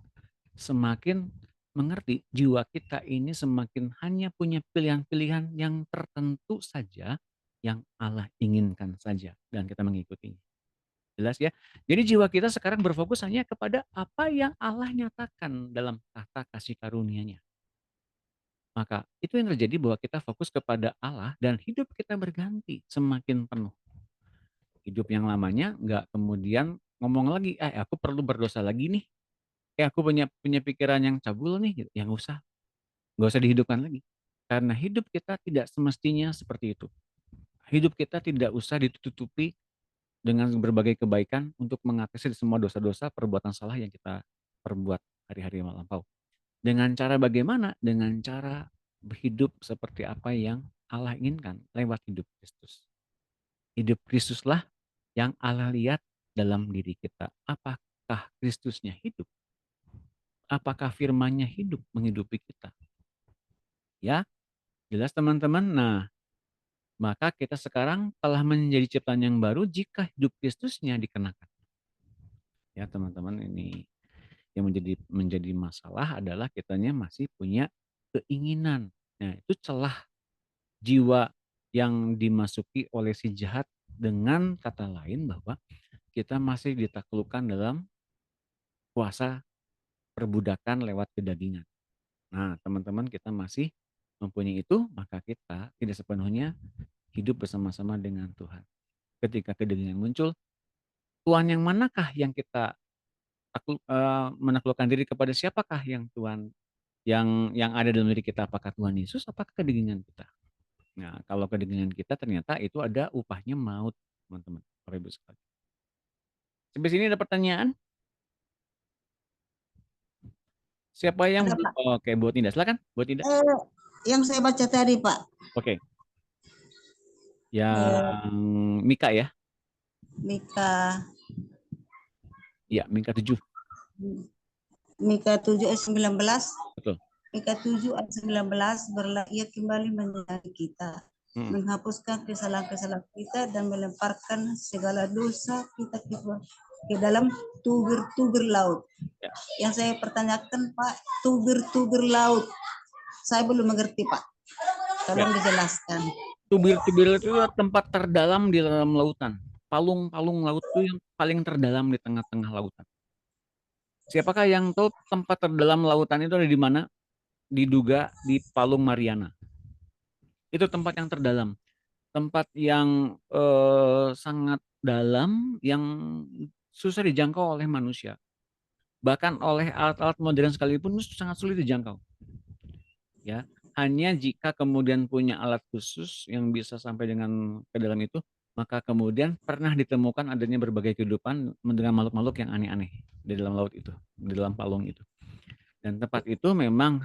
semakin mengerti jiwa kita ini semakin hanya punya pilihan-pilihan yang tertentu saja yang Allah inginkan saja dan kita mengikutinya. Jelas ya? Jadi jiwa kita sekarang berfokus hanya kepada apa yang Allah nyatakan dalam tahta kasih karunia-Nya. Maka itu yang terjadi bahwa kita fokus kepada Allah dan hidup kita berganti semakin penuh. Hidup yang lamanya nggak kemudian ngomong lagi, aku perlu berdosa lagi nih. Aku punya pikiran yang cabul nih, gitu. Yang nggak usah dihidupkan lagi. Karena hidup kita tidak semestinya seperti itu. Hidup kita tidak usah ditutupi dengan berbagai kebaikan untuk mengatasi semua dosa-dosa perbuatan salah yang kita perbuat hari-hari melampau. Dengan cara bagaimana? Dengan cara hidup seperti apa yang Allah inginkan lewat hidup Kristus. Hidup Kristuslah yang Allah lihat dalam diri kita. Apakah Kristusnya hidup? Apakah firman-Nya hidup menghidupi kita? Ya, jelas teman-teman. Nah, maka kita sekarang telah menjadi ciptaan yang baru jika hidup Kristusnya dikenakan. Ya teman-teman, ini yang menjadi masalah adalah kitanya masih punya keinginan. Nah, itu celah jiwa yang dimasuki oleh si jahat, dengan kata lain bahwa kita masih ditaklukkan dalam kuasa perbudakan lewat kedagingan. Nah, teman-teman, kita masih mempunyai itu, maka kita tidak sepenuhnya hidup bersama-sama dengan Tuhan. Ketika kedagingan muncul, Tuhan yang manakah yang kita menaklukkan diri kepada siapakah yang Tuhan yang ada dalam diri kita? Apakah Tuhan Yesus? Apakah kedagingan kita? Nah, kalau kedagingan kita ternyata itu ada upahnya maut, teman-teman. Bapak Ibu sekalian. Sampai sini ada pertanyaan? Siapa yang Ada, Pak. Oke, buat Indah. Silakan, buat Indah. Yang saya baca tadi, Pak. Oke. Yang Mika ya? Mika. Iya, Mika 7. Mika 7 ayat 19. Betul. Mika 7 ayat 19, berlah ia kembali menyayangi kita, menghapuskan kesalahan-kesalahan kita dan melemparkan segala dosa kita ke dalam tubir-tubir laut. Ya. Yang saya pertanyakan, Pak, tubir-tubir laut. Saya belum mengerti, Pak. Tolong dijelaskan. Tubir-tubir itu tempat terdalam di dalam lautan. Palung-palung laut itu yang paling terdalam di tengah-tengah lautan. Siapakah yang tahu tempat terdalam lautan itu ada di mana? Diduga di Palung Mariana. Itu tempat yang terdalam. Tempat yang sangat dalam, yang susah dijangkau oleh manusia. Bahkan oleh alat-alat modern sekalipun itu sangat sulit dijangkau. Ya, hanya jika kemudian punya alat khusus yang bisa sampai dengan ke dalam itu, maka kemudian pernah ditemukan adanya berbagai kehidupan dengan makhluk-makhluk yang aneh-aneh di dalam laut itu, di dalam palung itu. Dan tempat itu memang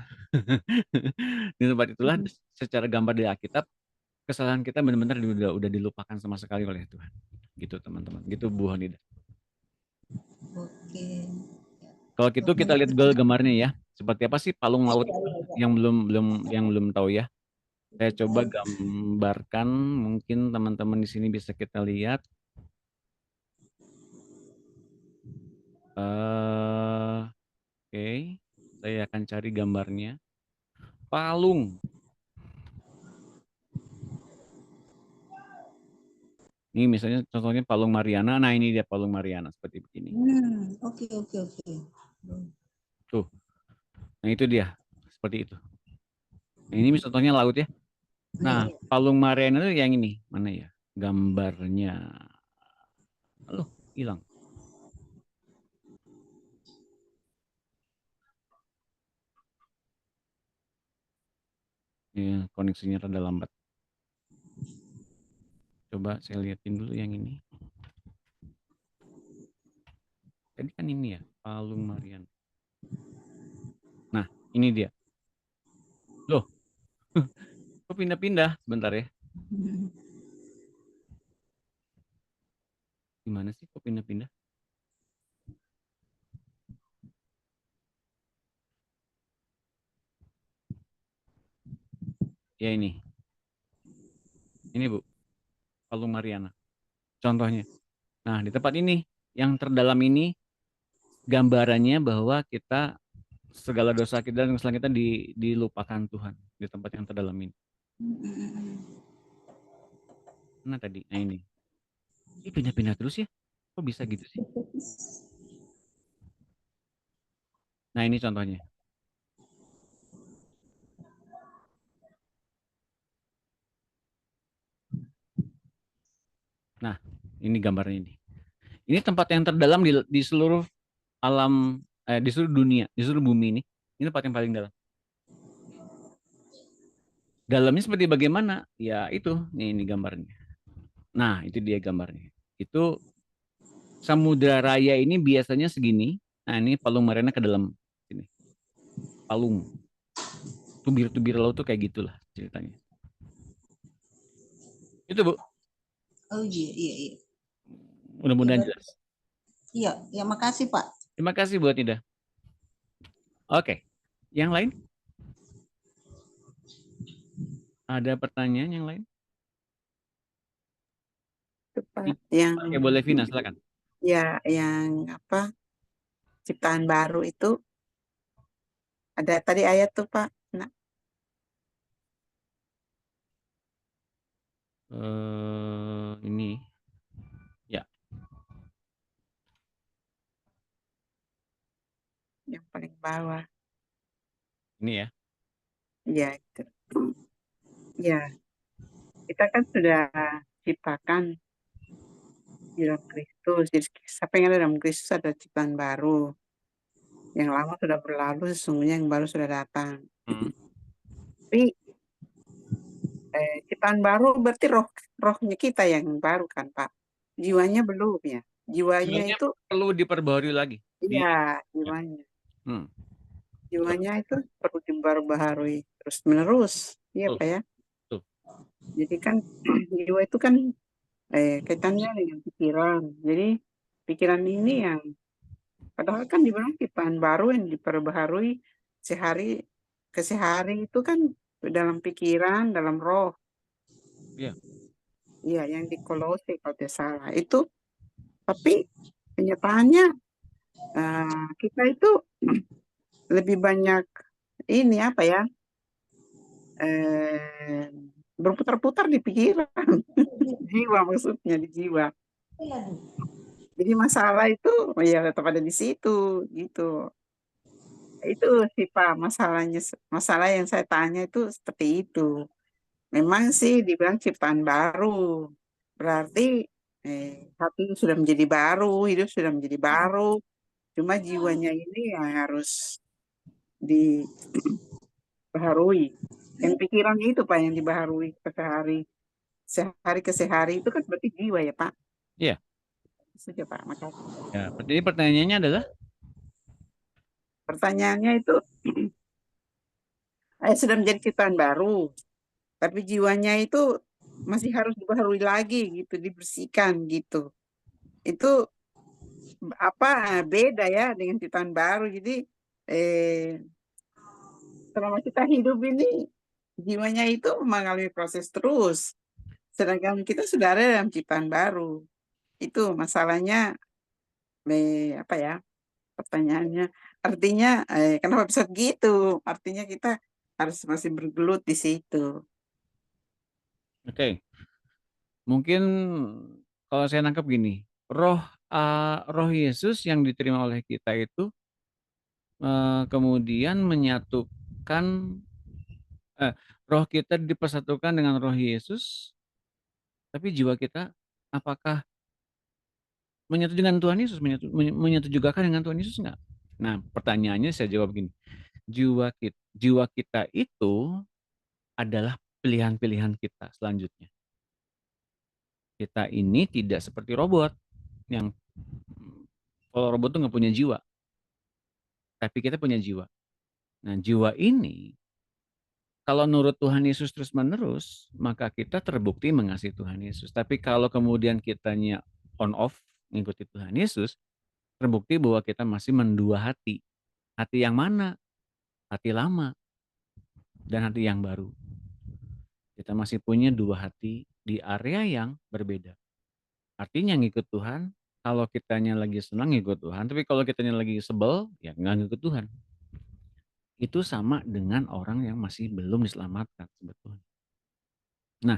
di tempat itulah secara gambar di Alkitab kesalahan kita benar-benar udah dilupakan sama sekali oleh Tuhan. Gitu teman-teman. Gitu Bu Honida. Oke. Kalau gitu kita lihat gambarnya ya. Seperti apa sih palung laut yang belum tahu ya. Saya coba gambarkan, mungkin teman-teman di sini bisa kita lihat. Oke, saya akan cari gambarnya. Palung. Ini misalnya contohnya Palung Mariana. Nah, ini dia Palung Mariana seperti begini. Oke. Tuh. Nah, itu dia. Seperti itu. Nah, ini contohnya laut ya. Nah, Palung Mariana itu yang ini. Mana ya gambarnya? Loh, hilang. Ya, koneksinya rada lambat. Coba saya liatin dulu yang ini. Tadi kan ini ya, Palung Mariana. Nah, ini dia. Loh, kok pindah-pindah? Bentar ya. Gimana sih kok pindah-pindah? Ya ini. Ini Bu, Palung Mariana. Contohnya. Nah, di tempat ini, yang terdalam ini, gambarannya bahwa kita segala dosa kita dan kesalahan kita dilupakan Tuhan di tempat yang terdalam ini. Nah tadi, nah ini pindah-pindah terus ya, kok bisa gitu sih? Nah ini contohnya. Nah ini gambarnya ini. Ini tempat yang terdalam di seluruh alam, di seluruh dunia, di seluruh bumi ini. Ini tempat yang paling dalam. Dalamnya seperti bagaimana? Ya itu, ini gambarnya. Nah itu dia gambarnya. Itu Samudra Raya ini biasanya segini. Nah ini palung Mariana ke dalam sini. Palung. Tubir-tubir laut tuh kayak gitulah ceritanya. Itu Bu. Oh iya, iya, iya. Mudah-mudahan jelas. Iya, ya makasih Pak. Terima kasih buat Ida. Oke, yang lain? Ada pertanyaan yang lain? Itu, Pak, yang Oke, boleh Vina, silakan. ya yang apa ciptaan baru itu ada tadi ayat tuh Pak. Nah, Ini, ya, yang paling bawah. ini ya. Ya itu. Ya, kita kan sudah ciptakan di dalam Kristus. Jadi siapa yang ada dalam Kristus ada ciptaan baru. Yang lama sudah berlalu, sesungguhnya yang baru sudah datang. Tapi ciptaan baru berarti rohnya kita yang baru kan Pak. Jiwanya belum ya. Jiwanya Jiwanya itu perlu diperbaharui lagi. iya jiwanya. Hmm, Jiwanya itu perlu diperbaharui terus menerus. Iya betul, Pak ya. betul. Jadi kan jiwa itu kan kaitannya dengan pikiran. Jadi pikiran ini yang padahal kan dibilang ciptaan baru yang diperbaharui sehari ke sehari itu kan dalam pikiran, dalam roh. Iya. Iya, yang di Kolose kalau tidak salah. Itu tapi kenyataannya kita itu lebih banyak ini apa ya? eh, berputar-putar di pikiran. Jiwa maksudnya di jiwa. Jadi masalah itu ya tetap ada di situ gitu. Itu sih Pak masalahnya, masalah yang saya tanya itu seperti itu. Memang sih dibilang ciptaan baru, berarti hati sudah menjadi baru, hidup sudah menjadi baru. Cuma jiwanya ini yang harus dibaharui. Yang pikiran itu Pak yang dibaharui ke sehari ke sehari itu kan berarti jiwa ya Pak. Iya. Saja Pak, makasih. Ya, jadi pertanyaannya adalah? Pertanyaannya itu sudah menjadi ciptaan baru, tapi jiwanya itu masih harus dibaharui lagi gitu, dibersihkan gitu. Itu apa beda ya dengan ciptaan baru. Jadi selama kita hidup ini jiwanya itu mengalami proses terus. Sedangkan kita sudah ada dalam ciptaan baru. Itu masalahnya apa ya? Pertanyaannya artinya kenapa bisa begitu? Artinya kita harus masih bergelut di situ. Oke. Mungkin kalau saya nangkep gini, roh Yesus yang diterima oleh kita itu kemudian menyatukan, roh kita dipersatukan dengan roh Yesus, tapi jiwa kita apakah menyatu dengan Tuhan Yesus, menyatu juga kan dengan Tuhan Yesus enggak? Nah, pertanyaannya saya jawab gini, jiwa kita itu adalah pilihan-pilihan kita selanjutnya. Kita ini tidak seperti robot yang kalau robot tuh nggak punya jiwa, tapi kita punya jiwa. Nah, jiwa ini kalau nurut Tuhan Yesus terus-menerus, maka kita terbukti mengasihi Tuhan Yesus. Tapi kalau kemudian kitanya on off mengikuti Tuhan Yesus, terbukti bahwa kita masih mendua hati. Hati yang mana? Hati lama dan hati yang baru. Kita masih punya dua hati di area yang berbeda. Artinya ngikut Tuhan Kalau kitanya lagi senang ngikut Tuhan, tapi kalau kitanya lagi sebel, ya nggak ngikut Tuhan. Itu sama dengan orang yang masih belum diselamatkan sebetulnya. Nah,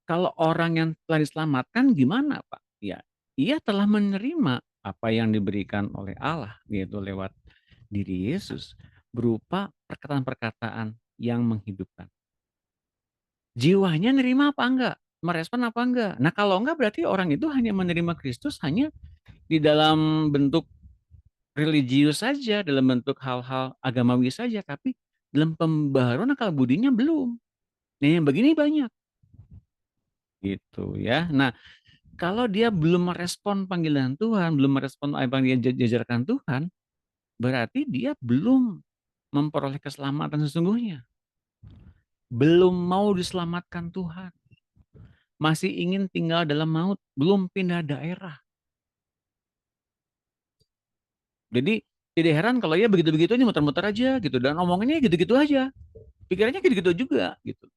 kalau orang yang telah diselamatkan gimana, Pak? Ya, ia telah menerima apa yang diberikan oleh Allah, yaitu lewat diri Yesus, berupa perkataan-perkataan yang menghidupkan. Jiwanya nerima apa enggak? Merespon apa enggak? Nah, kalau enggak berarti orang itu hanya menerima Kristus hanya di dalam bentuk religius saja, dalam bentuk hal-hal agamawi saja, tapi dalam pembaharuan akal budinya belum. Nah, yang begini banyak. Gitu ya. Nah, kalau dia belum merespon panggilan Tuhan, belum merespon apa yang dia diajarkan Tuhan, berarti dia belum memperoleh keselamatan sesungguhnya. Belum mau diselamatkan Tuhan. Masih ingin tinggal dalam maut, belum pindah daerah. Jadi tidak heran kalau ya begitu-begitu aja muter-muter aja gitu dan omongannya gitu-gitu aja. Pikirannya gitu-gitu juga gitu.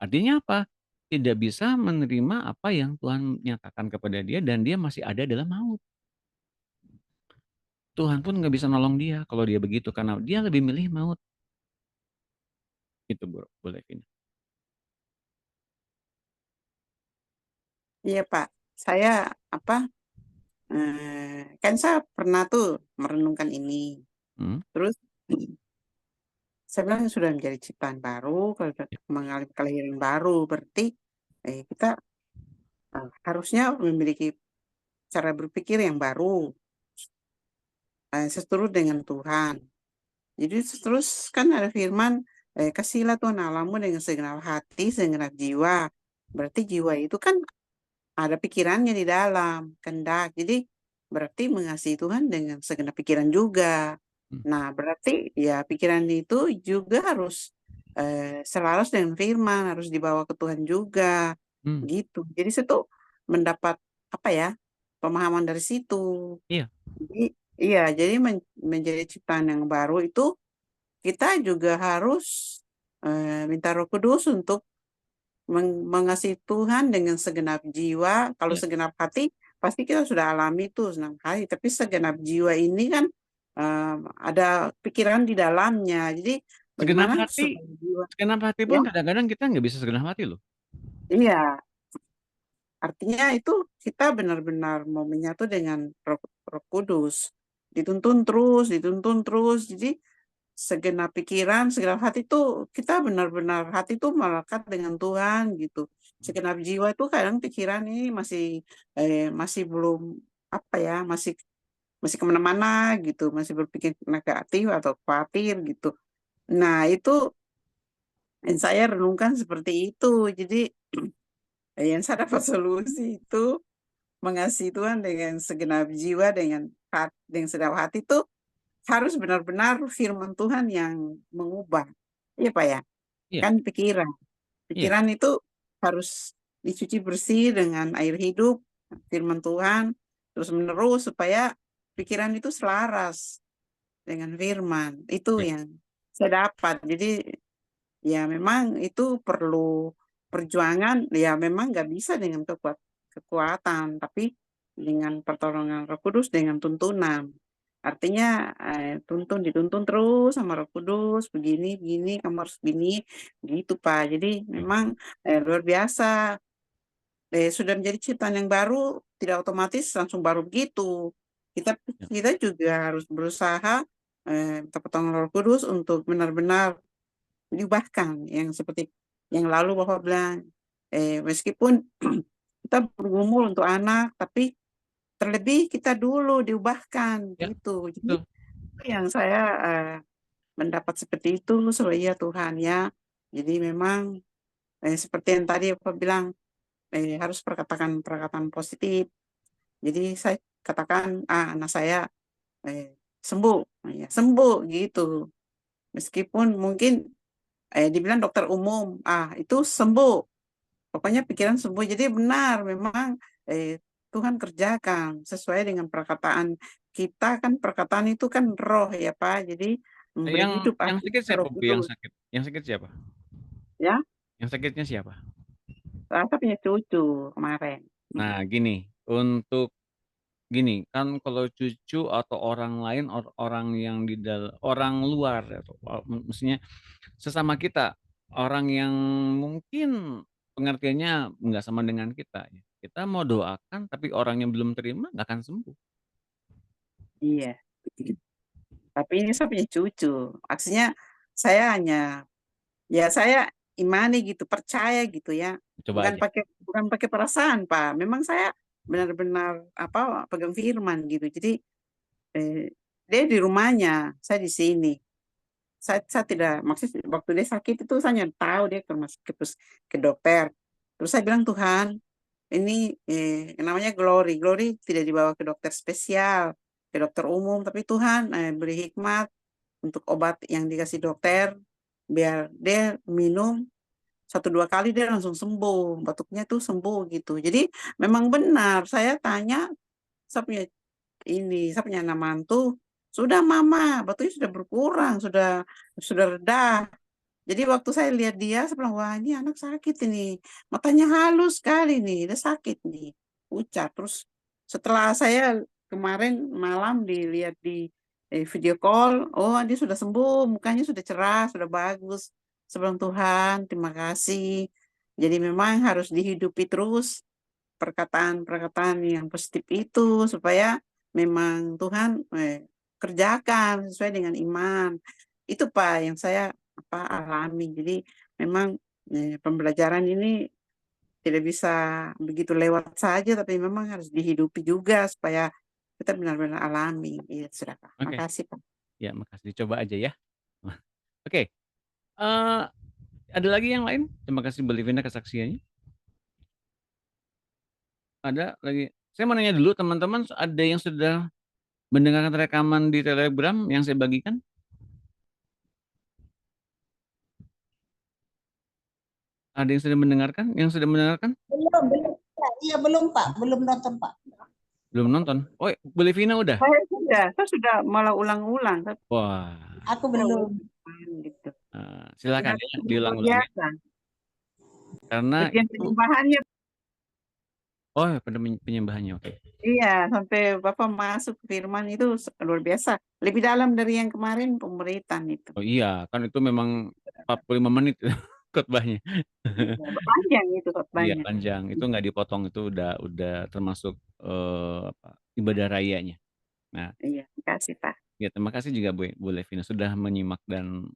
Artinya apa? Tidak bisa menerima apa yang Tuhan nyatakan kepada dia dan dia masih ada dalam maut. Tuhan pun nggak bisa nolong dia kalau dia begitu karena dia lebih milih maut. Itu bro, boleh ini. Iya Pak, saya apa? Kan saya pernah tuh merenungkan ini. Hmm? Terus saya bilang sudah menjadi ciptaan baru, kalau mengalami kelahiran baru, berarti kita harusnya memiliki cara berpikir yang baru, seturut dengan Tuhan. Jadi terus kan ada firman, kasihlah Tuhan Allahmu dengan segenap hati, segenap jiwa. Berarti jiwa itu kan ada pikirannya di dalam, kehendak. Jadi berarti mengasihi Tuhan dengan segenap pikiran juga. Nah, berarti ya pikiran itu juga harus selaras dengan firman, harus dibawa ke Tuhan juga, gitu. Jadi saya tuh mendapat apa ya pemahaman dari situ. Iya. Jadi iya, jadi menjadi ciptaan yang baru itu kita juga harus minta Roh Kudus untuk mengasihi Tuhan dengan segenap jiwa. Kalau Iya. segenap hati, pasti kita sudah alami itu segenap hati. Tapi segenap jiwa ini kan ada pikiran di dalamnya. Jadi Segenap bagaimana hati, supaya jiwa, segenap hati ya, pun kadang-kadang kita nggak bisa segenap hati loh. iya. Artinya itu kita benar-benar mau menyatu dengan Roh Kudus. Dituntun terus. Jadi segenap pikiran, segenap hati itu kita benar-benar hati itu melekat dengan Tuhan gitu. Segenap jiwa itu kadang pikiran ini masih belum apa ya, masih kemana-mana gitu, masih berpikir negatif atau khawatir gitu. Nah itu yang saya renungkan seperti itu. Jadi yang saya dapat solusi itu mengasihi Tuhan dengan segenap jiwa, dengan segenap hati itu harus benar-benar firman Tuhan yang mengubah. Iya Pak ya? Iya. Kan pikiran. Iya. Pikiran itu harus dicuci bersih dengan air hidup, firman Tuhan, terus menerus supaya pikiran itu selaras dengan firman. Itu Iya. yang saya dapat. Jadi ya memang itu perlu perjuangan, ya memang nggak bisa dengan kekuatan, tapi dengan pertolongan Roh Kudus, dengan tuntunan. Artinya dituntun terus sama Roh Kudus, begini, kamu harus begini, gitu Pak. Jadi memang luar biasa. Sudah menjadi ciptaan yang baru, tidak otomatis langsung baru begitu. Kita juga harus berusaha minta pertolongan Roh Kudus untuk benar-benar diubahkan yang seperti yang lalu Bapak bilang, meskipun kita bergumul untuk anak, tapi terlebih kita dulu diubahkan Ya, gitu. Jadi betul. yang saya mendapat seperti itu, so iya Tuhan ya. Jadi memang seperti yang tadi Bapak bilang, harus perkataan positif. Jadi saya katakan, anak saya sembuh, ya, sembuh gitu. Meskipun mungkin dibilang dokter umum, itu sembuh. Pokoknya pikiran sembuh. Jadi benar, memang Tuhan kerjakan sesuai dengan perkataan kita, kan perkataan itu kan roh ya Pak. Jadi memberi hidup Yang sakit siapa, Roh Bu? Yang Kudus. sakit. Yang sakit siapa? Ya, Yang sakitnya siapa? saya punya cucu kemarin. Nah, gini, untuk gini, kan kalau cucu atau orang lain, orang yang orang luar atau maksudnya sesama kita, orang yang mungkin pengertiannya nggak sama dengan kita, ya. Kita mau doakan, tapi orang yang belum terima nggak akan sembuh. Iya. Tapi ini saya punya cucu. Maksudnya saya hanya saya imani gitu, percaya gitu ya. Coba aja. Bukan pakai perasaan, Pak. Memang saya benar-benar pegang firman gitu. Jadi dia di rumahnya, saya di sini. Saya tidak, maksudnya waktu dia sakit itu saya hanya tahu dia ke dokter. Terus saya bilang, Tuhan, ini namanya Glory. Glory tidak dibawa ke dokter spesial, ke dokter umum, tapi Tuhan beri hikmat untuk obat yang dikasih dokter, biar dia minum 1-2 kali dia langsung sembuh, batuknya tuh sembuh gitu. Jadi memang benar, saya tanya, saya punya anak mantu, sudah mama, batuknya sudah berkurang, sudah reda. Jadi waktu saya lihat dia, saya bilang, wah ini anak sakit ini. Matanya halus sekali nih, dia sakit nih. Pucat. Terus setelah saya kemarin malam dilihat di video call, oh dia sudah sembuh, mukanya sudah cerah, sudah bagus. Sebelum Tuhan, terima kasih. Jadi memang harus dihidupi terus perkataan-perkataan yang positif itu, supaya memang Tuhan kerjakan sesuai dengan iman. Itu Pak yang saya alami. Jadi memang pembelajaran ini tidak bisa begitu lewat saja, tapi memang harus dihidupi juga supaya kita benar-benar alami. Iya, sudah Pak. Oke. Makasih Pak. Ya, makasih. Coba aja ya. Oke. Ada lagi yang lain? Terima kasih Bu Livina kesaksiannya. Ada lagi? Saya mau nanya dulu teman-teman, ada yang sudah mendengarkan rekaman di Telegram yang saya bagikan? Ada yang sudah mendengarkan? Yang sudah mendengarkan? Belum. Iya, belum, Pak. Belum nonton, Pak. Belum nonton? Oh, Bu Livina udah? Saya sudah malah ulang-ulang. Wah. Aku belum. Gitu. Silakan ya, diulang-ulang ya. Karena penyembahannya. Oh, penyembahannya, oke. Iya, sampai Bapak masuk firman itu luar biasa. Lebih dalam dari yang kemarin pemberitaan itu. Oh iya, kan itu memang 45 menit khotbahnya. Panjang itu Iya, khotbahnya. panjang. Itu nggak dipotong, itu udah termasuk ibadah rayanya. Nah, iya, terima kasih Pak. Ya, terima kasih juga Bu Levina sudah menyimak dan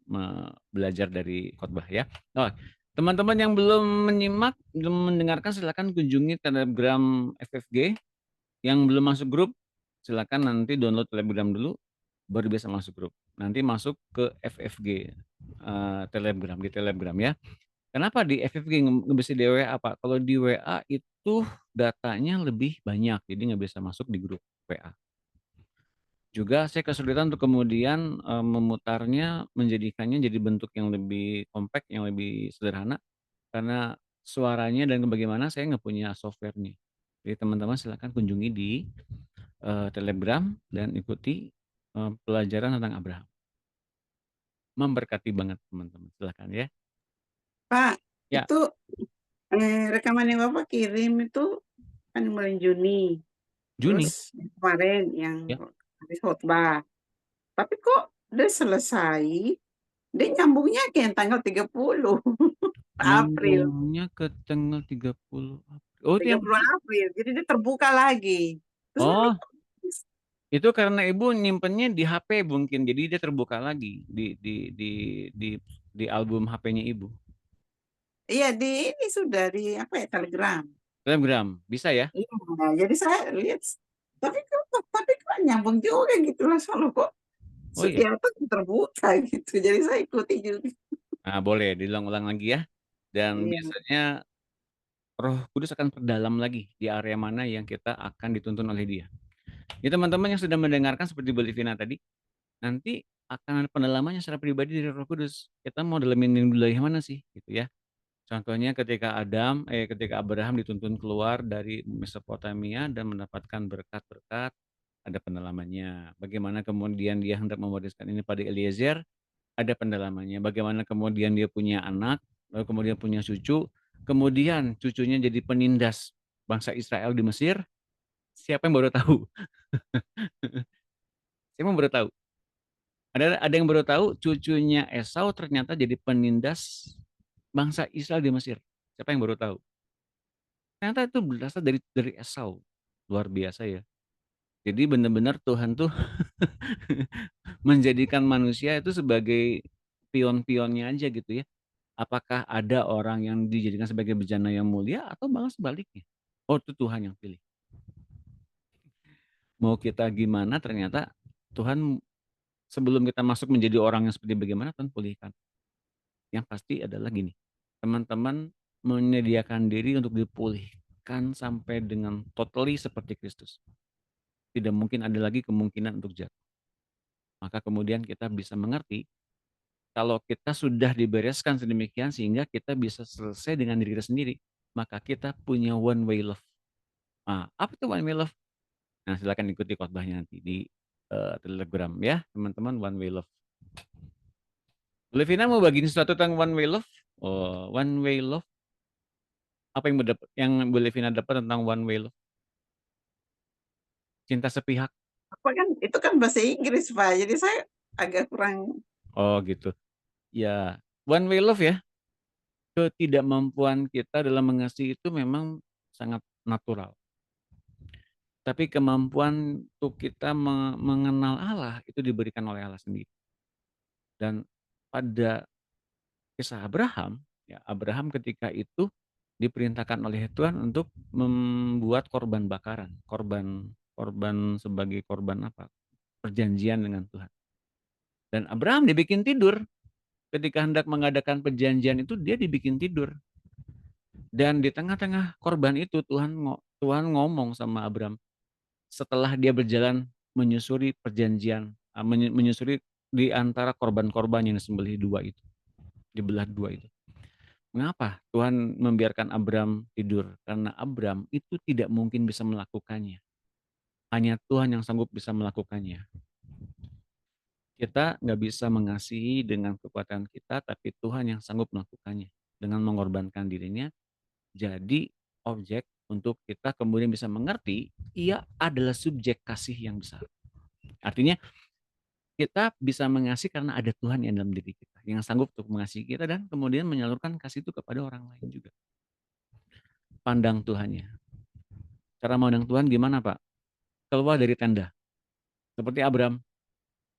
belajar dari khotbah ya. Oh, teman-teman yang belum menyimak, belum mendengarkan, silakan kunjungi Telegram FFG. Yang belum masuk grup, silakan nanti download Telegram dulu, baru bisa masuk grup. Nanti masuk ke FFG Telegram, di Telegram ya. Kenapa di FFG nggak bisa di WA Pak? Kalau di WA itu datanya lebih banyak, jadi nggak bisa masuk di grup WA. Juga saya kesulitan untuk kemudian memutarnya, menjadikannya jadi bentuk yang lebih kompak, yang lebih sederhana, karena suaranya dan bagaimana saya nggak punya softwarenya. Jadi teman-teman silakan kunjungi di Telegram dan ikuti pelajaran tentang Abraham. Memberkati banget teman-teman, silakan ya. Pak, Ya. itu rekaman yang Bapak kirim itu kan bulan Juni. Terus kemarin yang habis khotbah. Tapi kok dia selesai, dia nyambungnya ke yang tanggal 30 April. Nyambungnya ke tanggal 30 April. Oh, 30 April. Jadi dia terbuka lagi. Terus itu karena Ibu nyimpennya di HP mungkin, jadi dia terbuka lagi di album HP-nya Ibu. Iya, di ini sudah di Telegram. Telegram, bisa ya? Iya, jadi saya lihat, tapi kok nyambung juga gitu lah, soalnya kok setiap terbuka gitu. Jadi saya ikuti juga. Nah, boleh diulang-ulang lagi ya. Dan biasanya Roh Kudus akan perdalam lagi di area mana yang kita akan dituntun oleh Dia. Ya teman-teman yang sudah mendengarkan seperti Bu Livina tadi, nanti akan ada pendalamannya secara pribadi dari Roh Kudus. Kita mau dalamin wilayah mana sih, gitu ya. Contohnya ketika Abraham dituntun keluar dari Mesopotamia dan mendapatkan berkat-berkat, ada pendalamannya. Bagaimana kemudian dia hendak mewariskan ini pada Eliezer, ada pendalamannya. Bagaimana kemudian dia punya anak, lalu kemudian punya cucu, kemudian cucunya jadi penindas bangsa Israel di Mesir, Siapa yang baru tahu? Siapa yang baru tahu? Ada yang baru tahu cucunya Esau ternyata jadi penindas bangsa Israel di Mesir. Siapa yang baru tahu? Ternyata itu berasal dari Esau. Luar biasa ya. Jadi benar-benar Tuhan tuh menjadikan manusia itu sebagai pion-pionnya aja gitu ya. Apakah ada orang yang dijadikan sebagai bejana yang mulia atau malah sebaliknya? Oh, itu Tuhan yang pilih. Mau kita gimana ternyata Tuhan sebelum kita masuk menjadi orang yang seperti bagaimana Tuhan pulihkan. Yang pasti adalah gini, teman-teman menyediakan diri untuk dipulihkan sampai dengan totally seperti Kristus. Tidak mungkin ada lagi kemungkinan untuk jatuh. Maka kemudian kita bisa mengerti kalau kita sudah dibereskan sedemikian sehingga kita bisa selesai dengan diri kita sendiri, maka kita punya one way love. Nah, apa itu one way love? Nah, silakan ikuti khotbahnya nanti di Telegram ya, teman-teman, one way love. Bu Levina mau bagiin sesuatu tentang one way love? Oh, one way love. Apa yang Bu Levina dapat tentang one way love? Cinta sepihak. Apa kan itu kan bahasa Inggris, Pak. Jadi saya agak kurang. Oh, gitu. Ya, one way love ya. Ketidakmampuan kita dalam mengasihi itu memang sangat natural. Tapi kemampuan untuk kita mengenal Allah itu diberikan oleh Allah sendiri. Dan pada kisah Abraham, ya Abraham ketika itu diperintahkan oleh Tuhan untuk membuat korban bakaran, korban sebagai korban apa? Perjanjian dengan Tuhan. Dan Abraham dibikin tidur ketika hendak mengadakan perjanjian itu dia dibikin tidur. Dan di tengah-tengah korban itu Tuhan ngomong sama Abraham setelah dia berjalan menyusuri perjanjian, menyusuri di antara korban-korban yang disembelih dua itu, dibelah dua itu. Mengapa Tuhan membiarkan Abraham tidur? Karena Abraham itu tidak mungkin bisa melakukannya. Hanya Tuhan yang sanggup bisa melakukannya. Kita nggak bisa mengasihi dengan kekuatan kita, tapi Tuhan yang sanggup melakukannya. Dengan mengorbankan dirinya, jadi objek untuk kita kemudian bisa mengerti, ia adalah subjek kasih yang besar. Artinya, kita bisa mengasihi karena ada Tuhan yang dalam diri kita, yang sanggup untuk mengasihi kita dan kemudian menyalurkan kasih itu kepada orang lain juga. Pandang Tuhannya. Cara memandang Tuhan gimana, Pak? Keluar dari tenda. Seperti Abraham,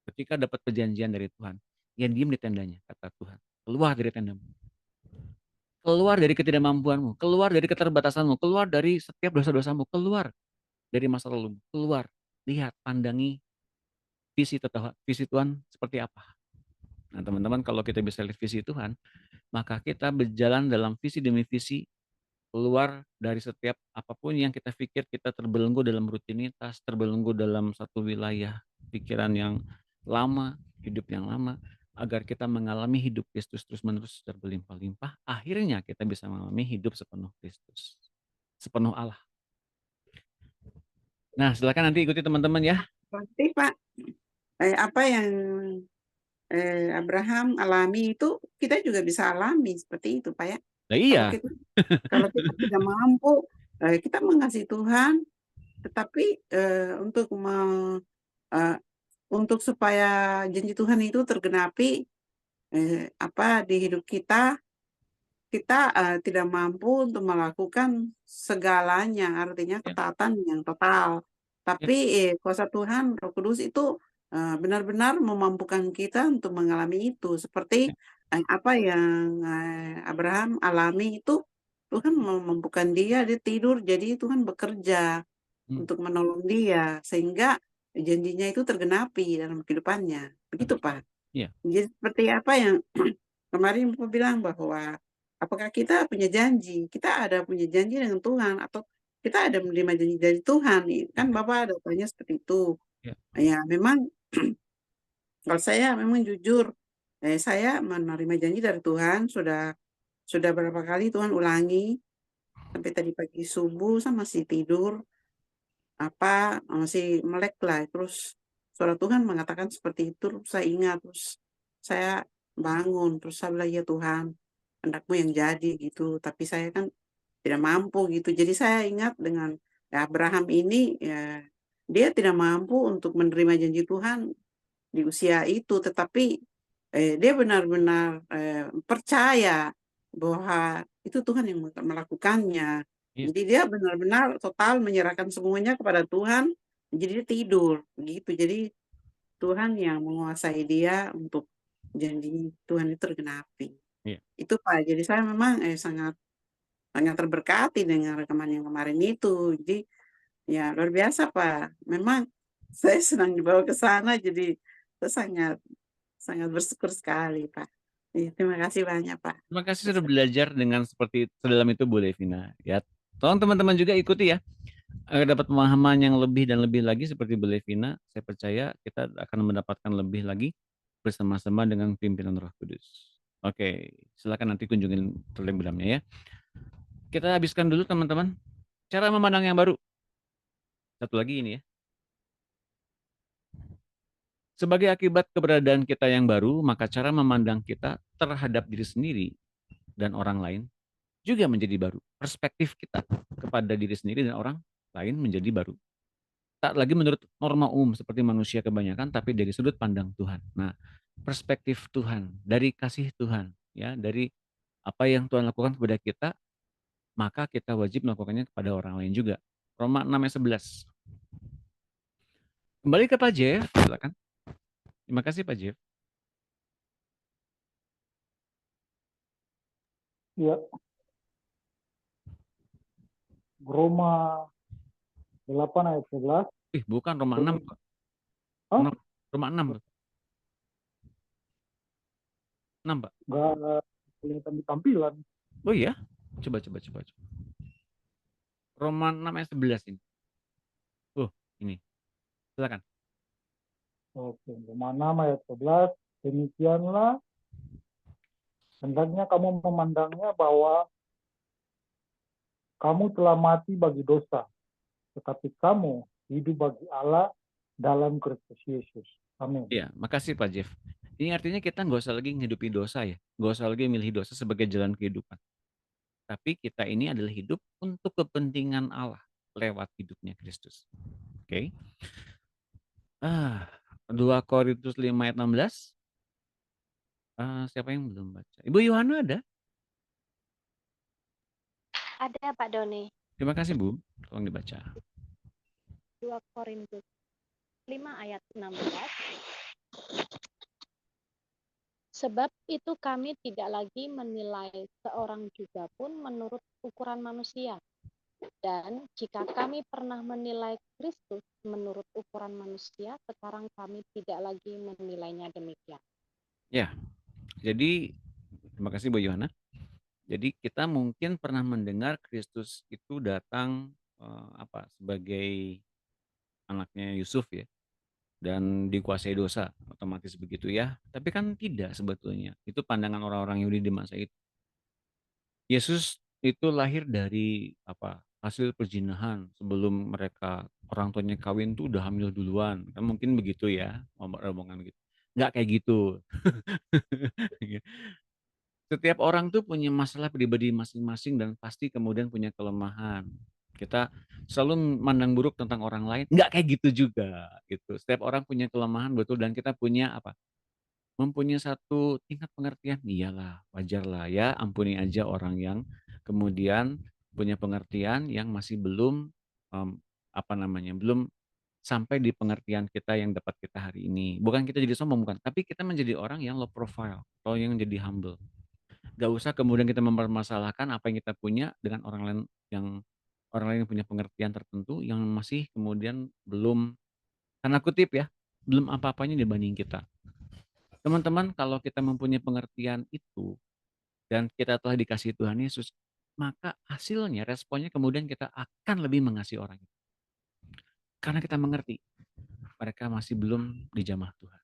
ketika dapat perjanjian dari Tuhan, ya diam di tendanya, kata Tuhan. Keluar dari tendamu. Keluar dari ketidakmampuanmu, keluar dari keterbatasanmu, keluar dari setiap dosa-dosamu, keluar dari masa lalu, keluar. Lihat, pandangi visi Tuhan seperti apa. Nah, teman-teman, kalau kita bisa lihat visi Tuhan, maka kita berjalan dalam visi demi visi, keluar dari setiap apapun yang kita pikir kita terbelenggu dalam rutinitas, terbelenggu dalam satu wilayah pikiran yang lama, hidup yang lama, agar kita mengalami hidup Kristus terus-menerus berlimpah-limpah, akhirnya kita bisa mengalami hidup sepenuh Kristus, sepenuh Allah. Nah, silakan nanti ikuti teman-teman ya. Berarti Pak, apa yang Abraham alami itu kita juga bisa alami seperti itu, Pak ya. Nah, iya. Kalau kita tidak mampu, kita mengasihi Tuhan, tetapi untuk supaya janji Tuhan itu tergenapi di hidup kita tidak mampu untuk melakukan segalanya, artinya ketaatan yang total. Tapi kuasa Tuhan, Roh Kudus itu benar-benar memampukan kita untuk mengalami itu. Seperti apa yang Abraham alami itu, Tuhan memampukan dia tidur, jadi Tuhan bekerja untuk menolong dia, sehingga janjinya itu tergenapi dalam kehidupannya. Begitu, Pak. Iya. Jadi seperti apa yang kemarin Bapak bilang bahwa apakah kita punya janji? Kita ada punya janji dengan Tuhan atau kita ada menerima janji dari Tuhan? Kan Bapak ada tanya seperti itu. Ya, memang kalau saya memang jujur, saya menerima janji dari Tuhan sudah berapa kali Tuhan ulangi sampai tadi pagi subuh saya masih tidur masih melek lah, terus suara Tuhan mengatakan seperti itu, saya ingat, terus saya bangun, terus saya bilang, ya Tuhan, kehendak-Mu yang jadi gitu, tapi saya kan tidak mampu gitu. Jadi saya ingat dengan Abraham ini ya, dia tidak mampu untuk menerima janji Tuhan di usia itu, tetapi dia benar-benar percaya bahwa itu Tuhan yang melakukannya. Iya. Jadi dia benar-benar total menyerahkan semuanya kepada Tuhan. Jadi dia tidur begitu. Jadi Tuhan yang menguasai dia untuk janji Tuhan itu tergenapi. Iya. Itu Pak. Jadi saya memang sangat terberkati dengan rekaman yang kemarin itu. Jadi ya luar biasa Pak. Memang saya senang dibawa ke sana, jadi saya sangat bersyukur sekali Pak. Terima kasih banyak Pak. Terima kasih sudah belajar dengan seperti sedalam itu Bu Levina. Ya, tolong teman-teman juga ikuti ya. Agar dapat pemahaman yang lebih dan lebih lagi seperti Bu Levina, saya percaya kita akan mendapatkan lebih lagi bersama-sama dengan pimpinan Roh Kudus. Oke, silakan nanti kunjungin Telegramnya ya. Kita habiskan dulu teman-teman. Cara memandang yang baru. Satu lagi ini ya. Sebagai akibat keberadaan kita yang baru, maka cara memandang kita terhadap diri sendiri dan orang lain juga menjadi baru. Perspektif kita kepada diri sendiri dan orang lain menjadi baru. Tak lagi menurut norma umum seperti manusia kebanyakan, tapi dari sudut pandang Tuhan. Nah, perspektif Tuhan, dari kasih Tuhan, ya, dari apa yang Tuhan lakukan kepada kita, maka kita wajib melakukannya kepada orang lain juga. Roma 6 ayat 11. Kembali ke Pak Jeff, silakan. Terima kasih Pak Jeff. Ya. Roma 8 ayat 11. Bukan Roma 6, Pak. Hah? Roma 6. 6, Pak. Enggak kelihatan di tampilan. Oh iya? Coba. Roma 6 ayat 11 ini. Ini. Silakan. Oke, Roma 6 ayat 11. Demikianlah hendaknya kamu memandangnya bahwa kamu telah mati bagi dosa, tetapi kamu hidup bagi Allah dalam Kristus Yesus. Amin. Iya, makasih Pak Jeff. Ini artinya kita nggak usah lagi menghidupi dosa ya. Nggak usah lagi milih dosa sebagai jalan kehidupan. Tapi kita ini adalah hidup untuk kepentingan Allah lewat hidupnya Kristus. Oke. 2 Korintus 5 ayat 16. Siapa yang belum baca? Ibu Yohana ada? Ada Pak Doni. Terima kasih Bu. Tolong dibaca. 2 Korintus 5 ayat 16. Sebab itu kami tidak lagi menilai seorang juga pun menurut ukuran manusia. Dan jika kami pernah menilai Kristus menurut ukuran manusia, sekarang kami tidak lagi menilainya demikian. Ya, jadi terima kasih Bu Yohana. Jadi kita mungkin pernah mendengar Kristus itu datang sebagai anaknya Yusuf ya, dan dikuasai dosa, otomatis begitu ya. Tapi kan tidak sebetulnya. Itu pandangan orang-orang Yahudi di masa itu. Yesus itu lahir dari hasil perzinahan sebelum mereka orang tuanya kawin tuh udah hamil duluan. Kan mungkin begitu ya, omongan begitu. Nggak kayak gitu. Setiap orang tuh punya masalah pribadi masing-masing dan pasti kemudian punya kelemahan. Kita selalu memandang buruk tentang orang lain, nggak kayak gitu juga gitu. Setiap orang punya kelemahan betul, dan kita punya mempunyai satu tingkat pengertian. Iyalah, wajarlah ya, ampuni aja orang yang kemudian punya pengertian yang masih belum belum sampai di pengertian kita yang dapat kita hari ini. Bukan kita jadi sombong, bukan, tapi kita menjadi orang yang low profile atau yang jadi humble. Gak usah kemudian kita mempermasalahkan apa yang kita punya dengan orang lain yang punya pengertian tertentu yang masih kemudian belum, tanda kutip ya, belum apa-apanya dibanding kita. Teman-teman, kalau kita mempunyai pengertian itu dan kita telah dikasihi Tuhan Yesus, maka hasilnya, responnya kemudian kita akan lebih mengasihi orang itu. Karena kita mengerti mereka masih belum dijamah Tuhan.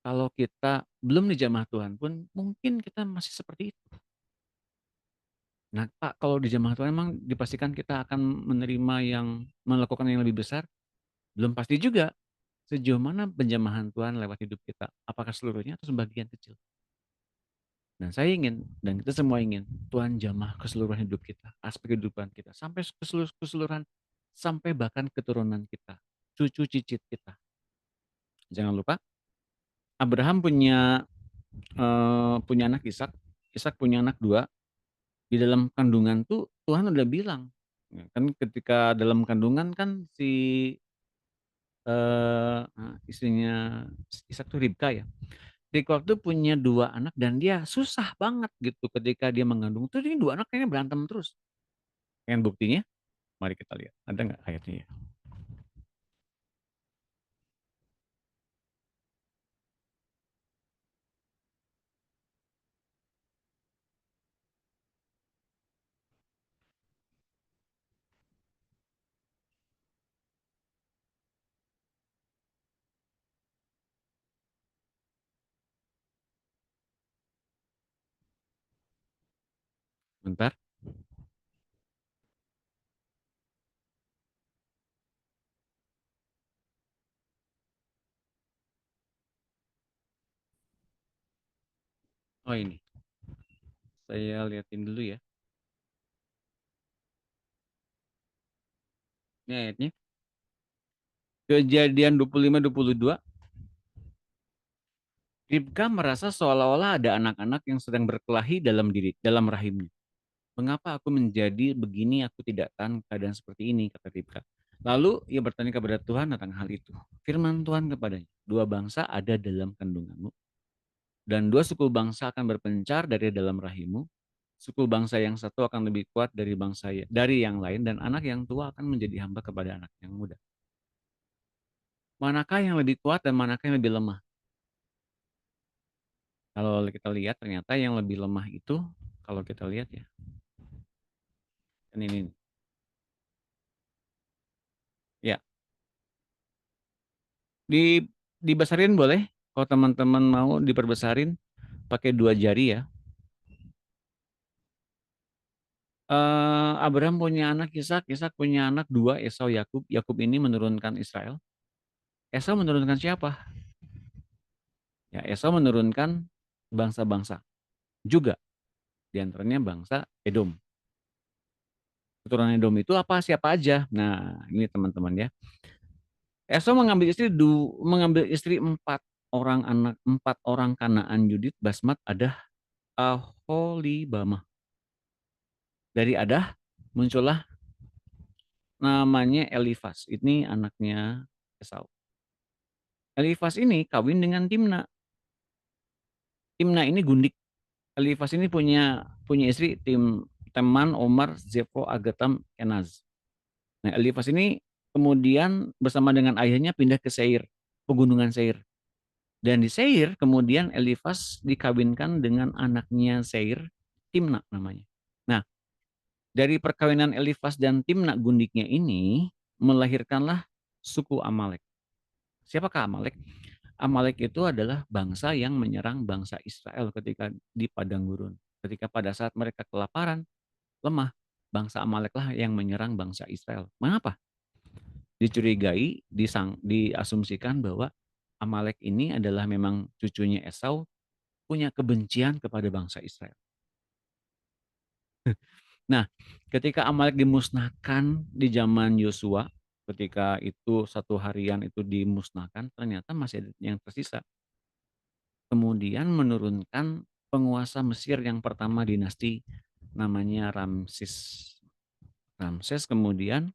Kalau kita belum dijamah Tuhan pun, mungkin kita masih seperti itu. Nah Pak, kalau dijamah Tuhan memang dipastikan kita akan melakukan yang lebih besar? Belum pasti juga. Sejauh mana penjamahan Tuhan lewat hidup kita? Apakah seluruhnya atau sebagian kecil? Dan saya ingin, dan kita semua ingin, Tuhan jamah keseluruhan hidup kita, aspek kehidupan kita, sampai keseluruhan, sampai bahkan keturunan kita, cucu cicit kita. Jangan lupa, Abraham punya anak Ishak, Ishak punya anak 2. Di dalam kandungan tuh Tuhan udah bilang, ya kan ketika dalam kandungan kan si istrinya Ishak tuh Ribka ya. Ribka tuh punya 2 anak dan dia susah banget gitu ketika dia mengandung. Tuh ini 2 anak kayaknya berantem terus. Pengen buktinya? Mari kita lihat. Ada nggak ayatnya ya? Bentar. Oh ini. Saya liatin dulu ya. Ini ayatnya. Kejadian 25-22. Ribka merasa seolah-olah ada anak-anak yang sedang berkelahi dalam rahimnya. Mengapa aku menjadi begini, aku tidak tahan keadaan seperti ini, kata Ribka. Lalu ia bertanya kepada Tuhan tentang hal itu. Firman Tuhan kepadanya, 2 bangsa ada dalam kandunganmu, dan 2 suku bangsa akan berpencar dari dalam rahimmu. Suku bangsa yang satu akan lebih kuat dari yang lain, dan anak yang tua akan menjadi hamba kepada anak yang muda. Manakah yang lebih kuat dan manakah yang lebih lemah? Kalau kita lihat ternyata yang lebih lemah itu, kalau kita lihat ya, ini. Ya, dibesarin boleh. Kalau teman-teman mau diperbesarin pakai 2 jari ya. Abraham punya anak Ishak, Ishak punya anak 2, Esau, Yakub. Yakub ini menurunkan Israel. Esau menurunkan siapa? Ya, Esau menurunkan bangsa-bangsa juga. Di antaranya bangsa Edom. Keturunan Edom itu apa? Siapa aja? Nah, ini teman-teman ya. Esau mengambil istri 4 orang Kanaan, Yudit, Basmat, Adah, Aholibamah. Dari Adah muncullah namanya Elifas. Ini anaknya Esau. Elifas ini kawin dengan Timna. Timna ini gundik. Elifas ini punya istri Teman, Omar, Zefo, Agatam, Kenaz. Nah, Elifas ini kemudian bersama dengan ayahnya pindah ke Seir, pegunungan Seir. Dan di Seir kemudian Elifas dikawinkan dengan anaknya Seir, Timna namanya. Nah, dari perkawinan Elifas dan Timna gundiknya ini melahirkanlah suku Amalek. Siapakah Amalek? Amalek itu adalah bangsa yang menyerang bangsa Israel ketika di padang gurun. Ketika pada saat mereka kelaparan, lemah, bangsa Amaleklah yang menyerang bangsa Israel. Mengapa? Dicurigai, diasumsikan bahwa Amalek ini adalah memang cucunya Esau, punya kebencian kepada bangsa Israel. Nah, ketika Amalek dimusnahkan di zaman Yosua, ketika itu 1 harian itu dimusnahkan, ternyata masih ada yang tersisa. Kemudian menurunkan penguasa Mesir yang pertama dinasti namanya Ramses. Ramses kemudian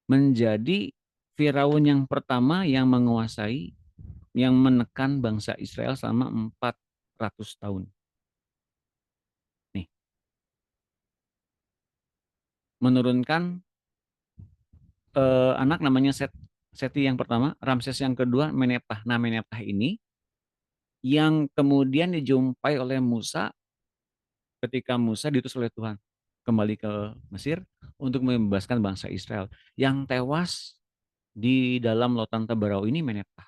menjadi Firaun yang pertama yang menguasai, yang menekan bangsa Israel selama 400 tahun. Nih, menurunkan anak namanya Seti yang pertama, Ramses yang kedua, Meneptah. Nah, Meneptah ini yang kemudian dijumpai oleh Musa ketika Musa diutus oleh Tuhan kembali ke Mesir untuk membebaskan bangsa Israel. Yang tewas di dalam lautan Tebarau ini Meneptah.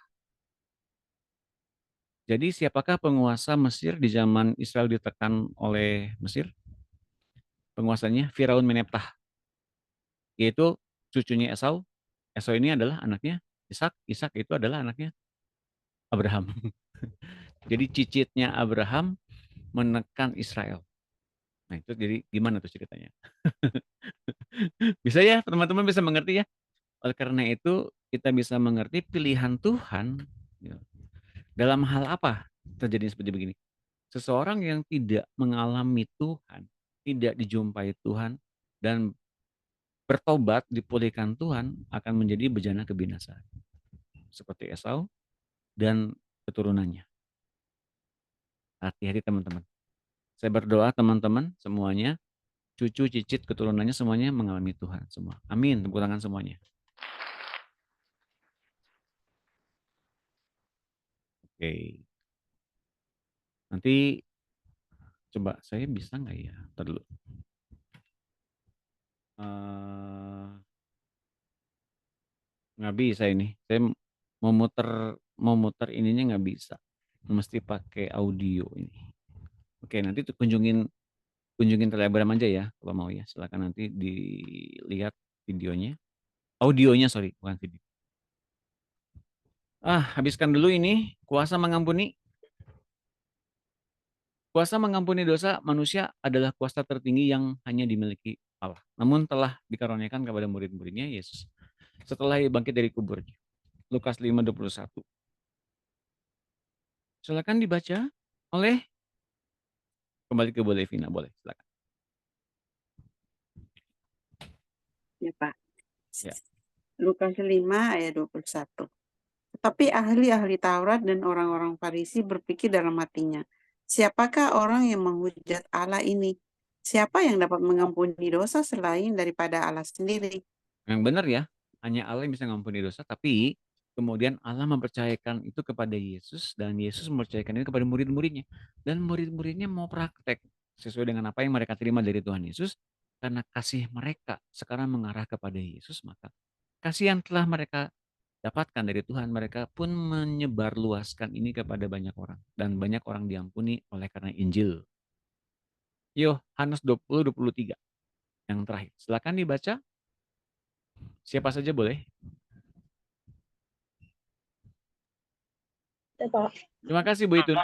Jadi siapakah penguasa Mesir di zaman Israel ditekan oleh Mesir? Penguasanya Firaun Meneptah, yaitu cucunya Esau. Esau ini adalah anaknya Ishak, Ishak itu adalah anaknya Abraham. Jadi cicitnya Abraham menekan Israel. Nah itu jadi gimana tuh ceritanya? Bisa ya teman-teman bisa mengerti ya. Oleh karena itu kita bisa mengerti pilihan Tuhan ya, dalam hal apa terjadi seperti begini. Seseorang yang tidak mengalami Tuhan, tidak dijumpai Tuhan, dan bertobat dipulihkan Tuhan akan menjadi bejana kebinasaan. Seperti Esau dan keturunannya. Hati-hati teman-teman. Saya berdoa teman-teman semuanya, cucu, cicit, keturunannya semuanya mengalami Tuhan semua. Amin. Tepuk tangan semuanya. Oke. Nanti coba saya bisa nggak ya? Ntar dulu. Nggak bisa ini. Saya mau muter ininya nggak bisa. Mesti pakai audio ini. Oke, nanti tuh kunjungin Telegram aja ya kalau mau ya. Silakan nanti dilihat videonya. Audionya sorry, bukan video. Habiskan dulu ini. Kuasa mengampuni. Kuasa mengampuni dosa manusia adalah kuasa tertinggi yang hanya dimiliki Allah. Namun telah dikaruniakan kepada murid-muridnya Yesus setelah bangkit dari kuburnya. Lukas 5:21. Silakan dibaca oleh kembali ke Bu Levina, boleh silakan. Ya Pak. Ya. Lukas 5 ayat 21. Tetapi ahli-ahli Taurat dan orang-orang Farisi berpikir dalam hatinya, siapakah orang yang menghujat Allah ini? Siapa yang dapat mengampuni dosa selain daripada Allah sendiri? Yang benar ya, hanya Allah yang bisa mengampuni dosa, tapi kemudian Allah mempercayakan itu kepada Yesus dan Yesus mempercayakan itu kepada murid-muridnya. Dan murid-muridnya mau praktek sesuai dengan apa yang mereka terima dari Tuhan Yesus. Karena kasih mereka sekarang mengarah kepada Yesus, maka kasih yang telah mereka dapatkan dari Tuhan, mereka pun menyebarluaskan ini kepada banyak orang. Dan banyak orang diampuni oleh karena Injil. Yohanes 20:23 yang terakhir. Silakan dibaca. Siapa saja boleh. Ya, Pak. Terima kasih Bu Itun.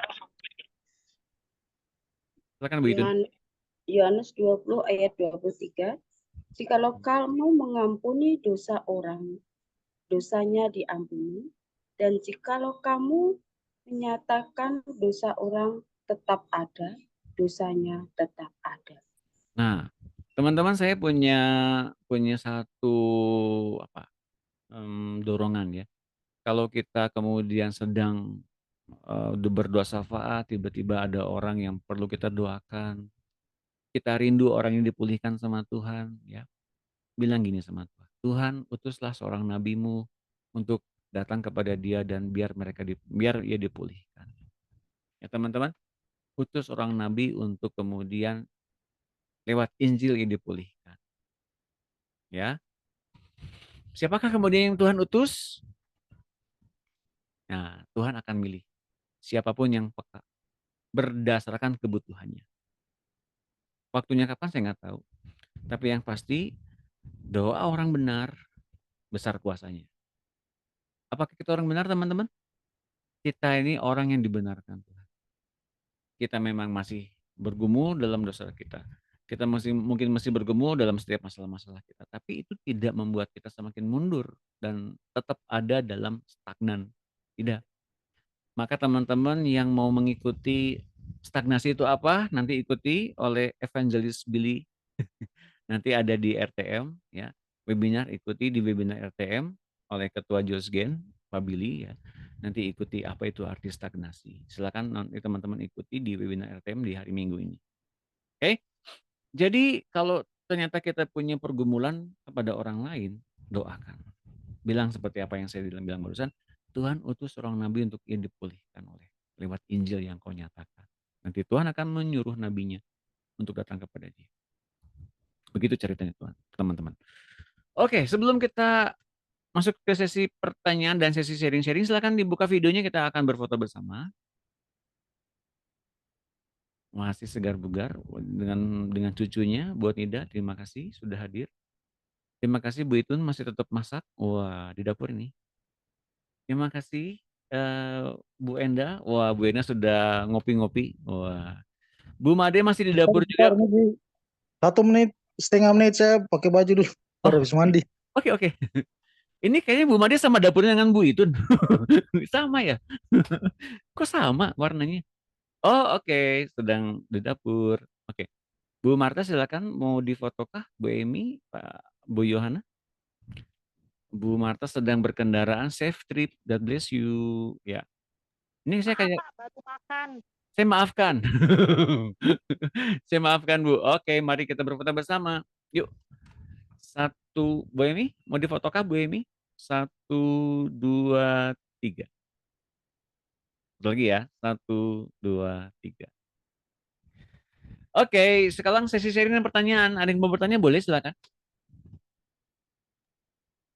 Silakan Bu Itun. Yohanes 20 ayat 23. Jikalau kamu mengampuni dosa orang, dosanya diampuni. Dan jikalau kamu menyatakan dosa orang tetap ada, dosanya tetap ada. Nah, teman-teman saya punya satu dorongan ya. Kalau kita kemudian sedang berdoa syafaat, tiba-tiba ada orang yang perlu kita doakan, kita rindu orang yang dipulihkan sama Tuhan, ya. Bilang gini sama Tuhan, Tuhan utuslah seorang nabimu untuk datang kepada dia dan biar ia dipulihkan. Ya teman-teman, utus orang nabi untuk kemudian lewat Injil yang dipulihkan. Ya. Siapakah kemudian yang Tuhan utus? Nah, Tuhan akan milih siapapun yang peka berdasarkan kebutuhannya. Waktunya kapan saya nggak tahu. Tapi yang pasti doa orang benar besar kuasanya. Apakah kita orang benar teman-teman? Kita ini orang yang dibenarkan Tuhan. Kita memang masih bergumul dalam dosa kita. Kita mungkin masih bergumul dalam setiap masalah-masalah kita. Tapi itu tidak membuat kita semakin mundur dan tetap ada dalam stagnan. Tidak. Maka teman-teman yang mau mengikuti stagnasi itu apa? Nanti ikuti oleh Evangelis Billy. Nanti ada di RTM ya. Webinar ikuti di webinar RTM oleh Ketua Josgen, Pak Billy ya. Nanti ikuti apa itu arti stagnasi. Silakan nanti teman-teman ikuti di webinar RTM di hari Minggu ini. Oke? Jadi kalau ternyata kita punya pergumulan kepada orang lain, doakan. Bilang seperti apa yang saya bilang barusan, Tuhan utus seorang nabi untuk ia dipulihkan lewat Injil yang kau nyatakan. Nanti Tuhan akan menyuruh nabinya untuk datang kepada dia. Begitu ceritanya Tuhan, teman-teman. Oke, sebelum kita masuk ke sesi pertanyaan dan sesi sharing-sharing, silakan dibuka videonya, kita akan berfoto bersama. Masih segar bugar dengan cucunya buat Nida. Terima kasih sudah hadir. Terima kasih Bu Itun masih tetap masak. Wah, di dapur ini. Terima kasih Bu Enda. Wah, Bu Enda sudah ngopi-ngopi. Wah. Bu Made masih di dapur Bentar, juga. ini 1 menit, setengah menit saya pakai baju dulu. Oh, Baru habis mandi. oke. Ini kayaknya Bu Made sama dapurnya dengan Bu Itun. Sama ya? Kok sama warnanya? Oh, oke. Sedang di dapur. Oke. Bu Marta silakan, mau difotokah? Bu Emi, Bu Yohana? Bu Marta sedang berkendaraan, safe trip, God bless you. Ya, ini saya Maaf kayak, Pak, baru makan. saya maafkan. Saya maafkan Bu. Oke, mari kita berfoto bersama. Yuk, satu, Bu Emi, mau difotokah Bu Emi? 1, 2, 3. Satu lagi ya, 1, 2, 3. Oke, sekarang sesi sharing dan pertanyaan. Ada yang mau bertanya, boleh silakan.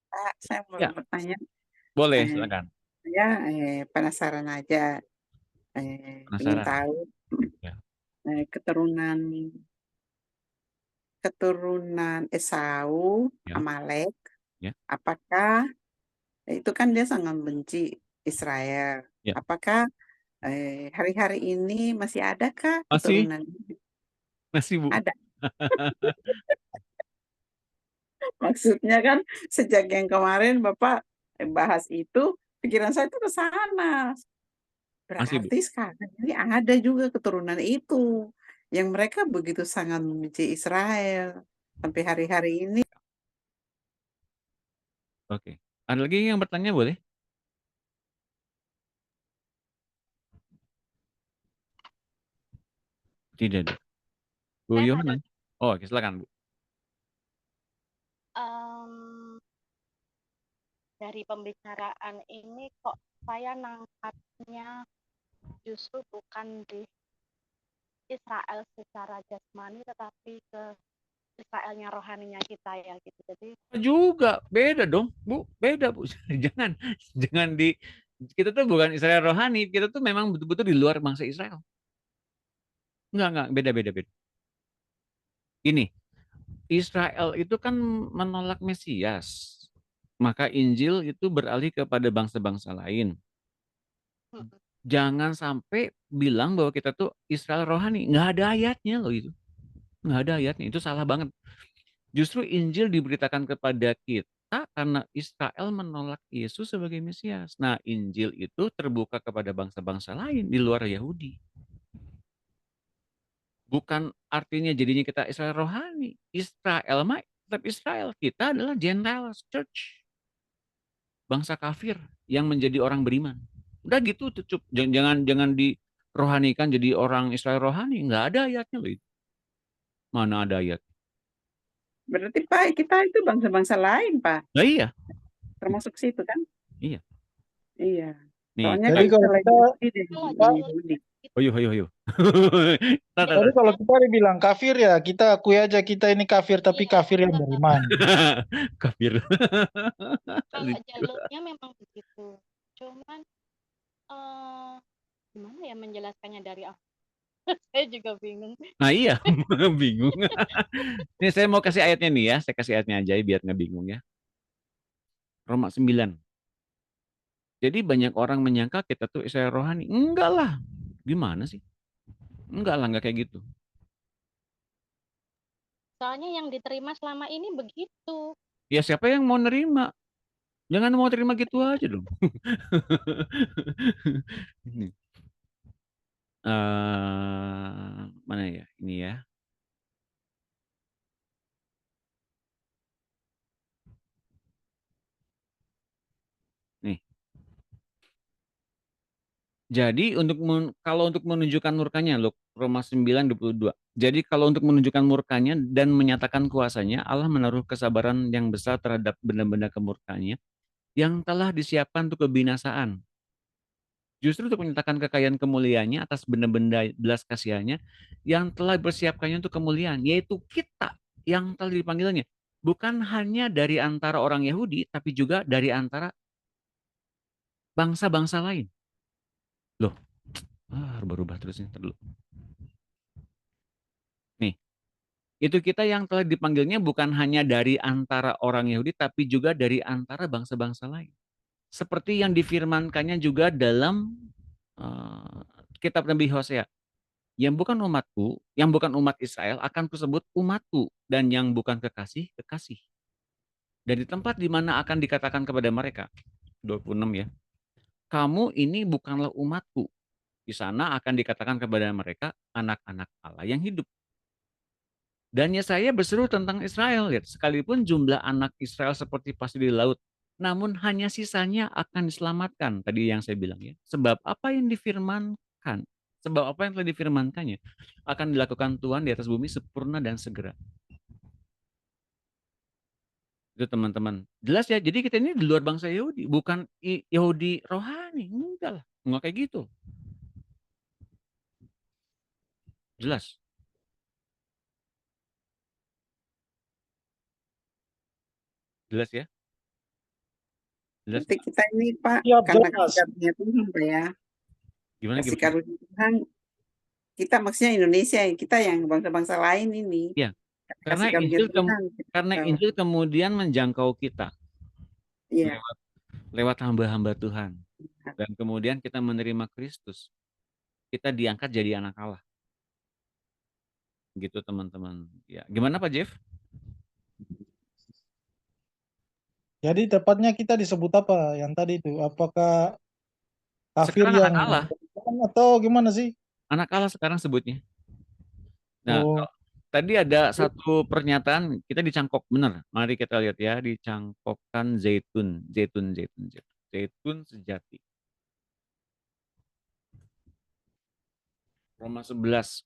Pak, saya mau Ya, bertanya. boleh Eh, silakan. saya penasaran aja. Ingin Penasaran? tahu Ya. keturunan Esau, Ya. Amalek, Ya. apakah itu kan dia sangat benci Israel? Ya. Apakah hari-hari ini masih adakah Masih, keturunan ini? Bu. Ada. Maksudnya kan sejak yang kemarin Bapak bahas itu, pikiran saya itu ke sana. Masih, Bu. Berarti sekarang ini ada juga keturunan itu yang mereka begitu sangat membenci Israel sampai hari-hari ini. Oke. Ada lagi yang bertanya, boleh? Tidak ada. Bu Saya Yohana? ada Oh, oke, silakan, Bu. dari pembicaraan ini kok saya nangkapnya justru bukan di Israel secara jasmani, tetapi ke Israelnya rohaninya kita ya gitu. Jadi Juga beda dong, Bu. Beda, Bu. Jangan kita tuh bukan Israel rohani, kita tuh memang betul-betul di luar bangsa Israel. Enggak, beda. Ini Israel itu kan menolak Mesias. Maka Injil itu beralih kepada bangsa-bangsa lain. Jangan sampai bilang bahwa kita tuh Israel rohani. Nggak ada ayatnya loh itu. Nggak ada ayatnya. Itu salah banget. Justru Injil diberitakan kepada kita karena Israel menolak Yesus sebagai Mesias. Nah, Injil itu terbuka kepada bangsa-bangsa lain di luar Yahudi. Bukan artinya jadinya kita Israel rohani. Israel mah tetap Israel. Kita adalah Gentiles Church. Bangsa kafir yang menjadi orang beriman. Udah gitu, cukup. Jangan dirohanikan jadi orang Israel rohani. Nggak ada ayatnya loh itu. Mana ada ayat? Berarti Pak, kita itu bangsa-bangsa lain, Pak. Nah, iya. Termasuk situ kan? Iya. Iya. Nih. Soalnya Jadi kita kalau lagi Pak, Yahudi. Hoyo. jadi kalau kita dibilang kafir ya kita akui aja kita ini kafir, tapi iya, kafir yang beriman. Kafir. kalau jalurnya memang begitu. Cuman gimana ya menjelaskannya dari awal? Saya juga bingung. Nah iya, bingung. Nih saya mau kasih ayatnya nih ya, saya kasih ayatnya aja biar nggak bingung ya. Roma 9. Jadi banyak orang menyangka kita tuh Israel rohani. Enggak lah. Gimana sih? Enggak lah, enggak kayak gitu. Soalnya yang diterima selama ini begitu. Ya siapa yang mau nerima? Jangan mau terima gitu aja dong. Ini. Mana ya? Ini ya. Nih. Jadi kalau untuk menunjukkan murkanya, loh, Roma 9:22. Jadi kalau untuk menunjukkan murkanya dan menyatakan kuasanya, Allah menaruh kesabaran yang besar terhadap benda-benda kemurkanya yang telah disiapkan untuk kebinasaan. Justru untuk menyatakan kekayaan kemuliaannya atas benda-benda belas kasihannya yang telah bersiapkannya untuk kemuliaan, yaitu kita yang telah dipanggilnya. Bukan hanya dari antara orang Yahudi, tapi juga dari antara bangsa-bangsa lain. Loh, berubah terus nih. Dulu. Nih, itu kita yang telah dipanggilnya bukan hanya dari antara orang Yahudi, tapi juga dari antara bangsa-bangsa lain. Seperti yang difirmankannya juga dalam kitab Nabi Hosea. Yang bukan umatku, yang bukan umat Israel akan kusebut umatku, dan yang bukan kekasih, kekasih. Dan di tempat di mana akan dikatakan kepada mereka, 26 ya, kamu ini bukanlah umatku. Di sana akan dikatakan kepada mereka anak-anak Allah yang hidup. Dan Yesaya berseru tentang Israel, lihat, sekalipun jumlah anak Israel seperti pasir di laut, namun hanya sisanya akan diselamatkan. Tadi yang saya bilang ya. Sebab apa yang difirmankan, sebab apa yang telah difirmankannya akan dilakukan Tuhan di atas bumi sempurna dan segera. Itu teman-teman. Jelas ya, jadi kita ini di luar bangsa Yahudi, bukan Yahudi rohani. Enggak lah, enggak kayak gitu. Jelas. Jelas ya? Jelas. Nanti kita ini Pak, Siap, karena jelas. kita punya Tuhan Pak ya. Gimana Kasih gimana? karunia Tuhan, kita maksudnya Indonesia, kita yang bangsa-bangsa lain ini. Ya. Karena Kasih karunia Tuhan. karena Injil kemudian menjangkau kita Iya. lewat hamba-hamba Tuhan. Dan kemudian kita menerima Kristus. Kita diangkat jadi anak Allah. Gitu teman-teman. Ya, gimana Pak Jeff? Jadi tepatnya kita disebut apa yang tadi itu? Apakah kafir Sekarang yang anak Allah. atau gimana sih? Anak Allah sekarang sebutnya. Nah, Oh, tadi ada satu pernyataan, kita dicangkok benar. Mari kita lihat ya, dicangkokkan zaitun, zaitun, zaitun, zaitun. Zaitun sejati. Roma 11.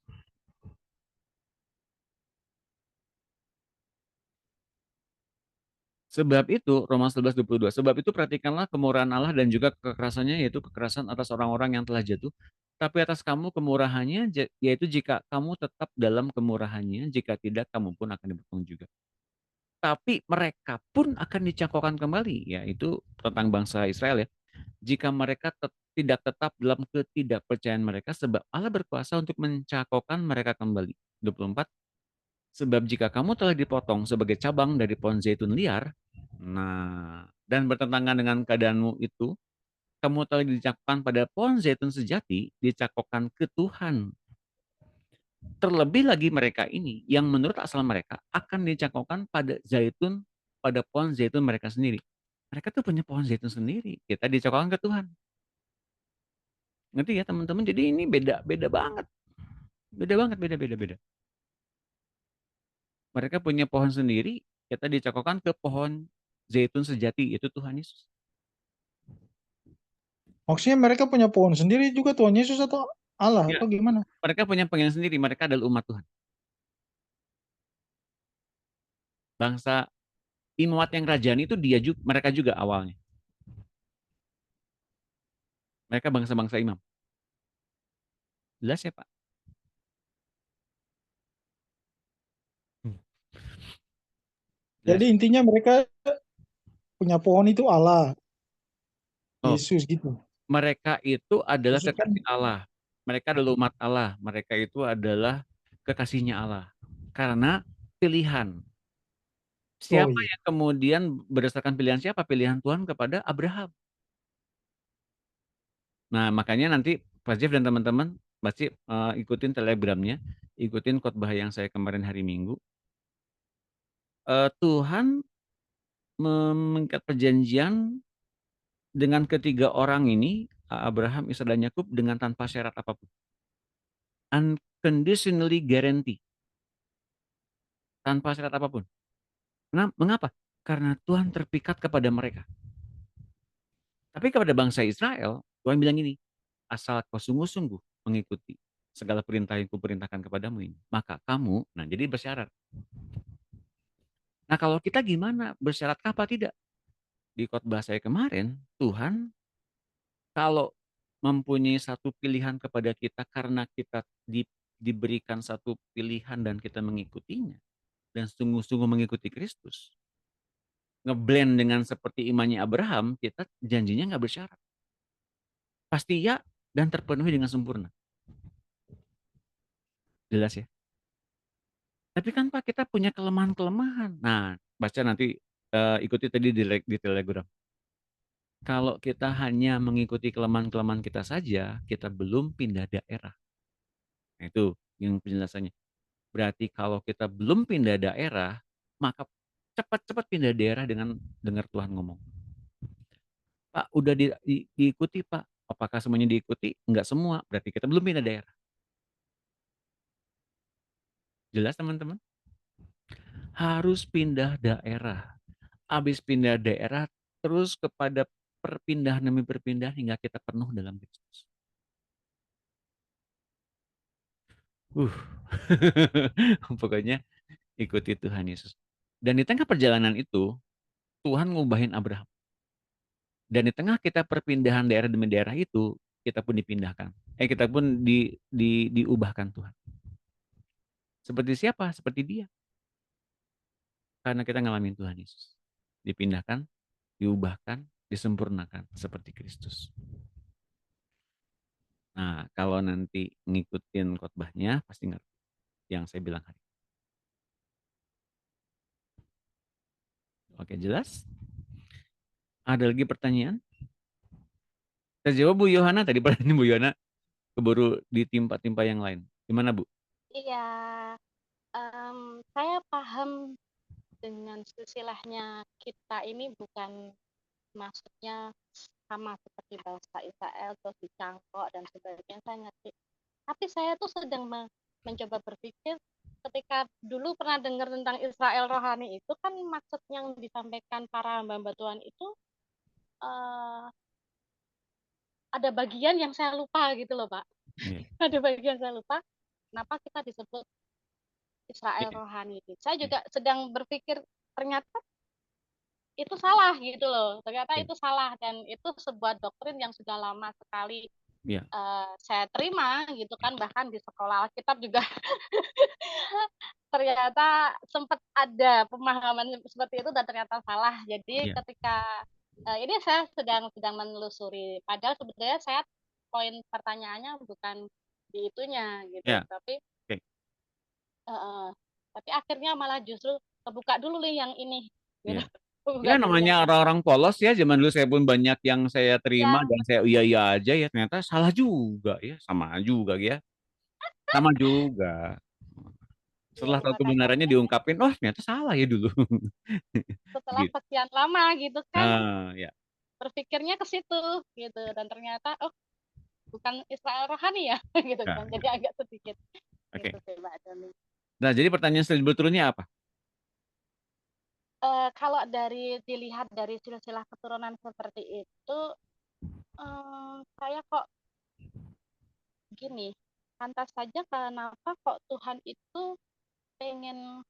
Sebab itu, Roma 11:22. Sebab itu perhatikanlah kemurahan Allah dan juga kekerasannya, yaitu kekerasan atas orang-orang yang telah jatuh. Tapi atas kamu kemurahannya, yaitu jika kamu tetap dalam kemurahannya, jika tidak kamu pun akan dipotong juga. Tapi mereka pun akan dicangkokkan kembali, yaitu tentang bangsa Israel ya. Jika mereka tidak tetap dalam ketidakpercayaan mereka, sebab Allah berkuasa untuk mencangkokkan mereka kembali. 24. Sebab jika kamu telah dipotong sebagai cabang dari pohon zaitun liar, nah, dan bertentangan dengan keadaanmu itu, kamu telah dicakokkan pada pohon zaitun sejati, dicakokkan ke Tuhan. Terlebih lagi mereka ini, yang menurut asal mereka, akan dicakokkan pada zaitun, pada pohon zaitun mereka sendiri. Mereka tuh punya pohon zaitun sendiri, kita dicakokkan ke Tuhan. Ngerti ya teman-teman? Jadi ini beda banget. Beda banget, beda. Mereka punya pohon sendiri, kita dicakokkan ke pohon zaitun sejati, itu Tuhan Yesus. maksudnya mereka punya pohon sendiri juga Tuhan Yesus atau Allah Ya, atau gimana? mereka punya pengen sendiri, mereka adalah umat Tuhan. Bangsa Inuat yang rajani itu mereka juga awalnya. Mereka bangsa-bangsa imam. Jelas ya Pak? Jadi Jelas. intinya mereka punya pohon itu Allah, Oh, Yesus gitu. mereka itu adalah Yesus kan, kekasih Allah. Mereka adalah umat Allah. Mereka itu adalah kekasihnya Allah. Karena pilihan. oh Siapa iya. yang kemudian berdasarkan pilihan siapa? Pilihan Tuhan kepada Abraham. Nah, makanya nanti Pak Jeff dan teman-teman pasti ikutin telegramnya, ikutin khotbah yang saya kemarin hari Minggu. Tuhan mengikat perjanjian dengan ketiga orang ini, Abraham, Ishak, dan Yakub, dengan tanpa syarat apapun. Unconditionally guarantee. Tanpa syarat apapun. Mengapa? Karena Tuhan terpikat kepada mereka. Tapi kepada bangsa Israel, Tuhan bilang ini, asal kau sungguh-sungguh mengikuti segala perintah yang kuperintahkan kepadamu ini, maka kamu, nah jadi bersyarat. Nah kalau kita gimana? Bersyarat apa tidak? Di khotbah saya kemarin, Tuhan kalau mempunyai satu pilihan kepada kita karena kita diberikan satu pilihan dan kita mengikutinya, dan sungguh-sungguh mengikuti Kristus, ngeblend dengan seperti imannya Abraham, kita janjinya nggak bersyarat. Pasti ya dan terpenuhi dengan sempurna. Jelas ya? Tapi kan Pak, kita punya kelemahan-kelemahan. Nah, baca nanti, ikuti tadi di Telegram. Kalau kita hanya mengikuti kelemahan-kelemahan kita saja, kita belum pindah daerah. Nah, itu yang penjelasannya. Berarti kalau kita belum pindah daerah, maka cepat-cepat pindah daerah dengan dengar Tuhan ngomong. Pak, udah diikuti Pak. Apakah semuanya diikuti? Enggak semua. Berarti kita belum pindah daerah. Jelas teman-teman? Harus pindah daerah. Habis pindah daerah, terus kepada perpindahan demi perpindahan hingga kita penuh dalam Kristus. Pokoknya ikuti Tuhan Yesus. Dan di tengah perjalanan itu, Tuhan ngubahin Abraham. Dan di tengah kita perpindahan daerah demi daerah itu, kita pun dipindahkan. Kita pun diubahkan Tuhan. Seperti siapa? Seperti dia. Karena kita ngalamin Tuhan Yesus. Dipindahkan, diubahkan, disempurnakan seperti Kristus. Nah, kalau nanti ngikutin khotbahnya, pasti ngerti yang saya bilang hari. Oke, jelas? Ada lagi pertanyaan? Saya jawab Bu Yohana, tadi pertanyaan Bu Yohana keburu ditimpa-timpa yang lain. Gimana Bu? Iya, saya paham dengan silsilahnya kita ini bukan maksudnya sama seperti bahasa Israel terus dicangkok dan sebagainya, saya ngerti. Tapi saya tuh sedang mencoba berpikir ketika dulu pernah dengar tentang Israel rohani itu kan maksud yang disampaikan para hamba Tuhan itu ada bagian yang saya lupa gitu loh Pak. Ada bagian saya lupa kenapa kita disebut Israel rohani. Saya juga sedang berpikir ternyata itu salah gitu loh. Ternyata itu salah dan itu sebuah doktrin yang sudah lama sekali saya terima gitu kan, bahkan di sekolah Alkitab juga ternyata sempat ada pemahaman seperti itu dan ternyata salah. Jadi ketika ini saya sedang menelusuri, padahal sebenarnya saya poin pertanyaannya bukan di itunya gitu, tapi akhirnya malah justru kebuka dulu nih yang ini. Gitu. Ya namanya orang-orang polos ya, zaman dulu saya pun banyak yang saya terima dan saya iya aja ya, ternyata salah juga ya, sama juga ya. Sama juga. Setelah tahu kebenarannya diungkapin, oh ternyata salah ya dulu. Setelah sekian lama gitu kan, ya. berpikirnya ke situ gitu dan ternyata oh bukan Israel rohani ya gitu kan, jadi agak sedikit. Oke. Gitu, Mbak Doni. Nah jadi pertanyaan sebetulnya apa? Kalau dilihat dari silsilah keturunan seperti itu, saya kok gini, pantas saja kenapa kok Tuhan itu pengen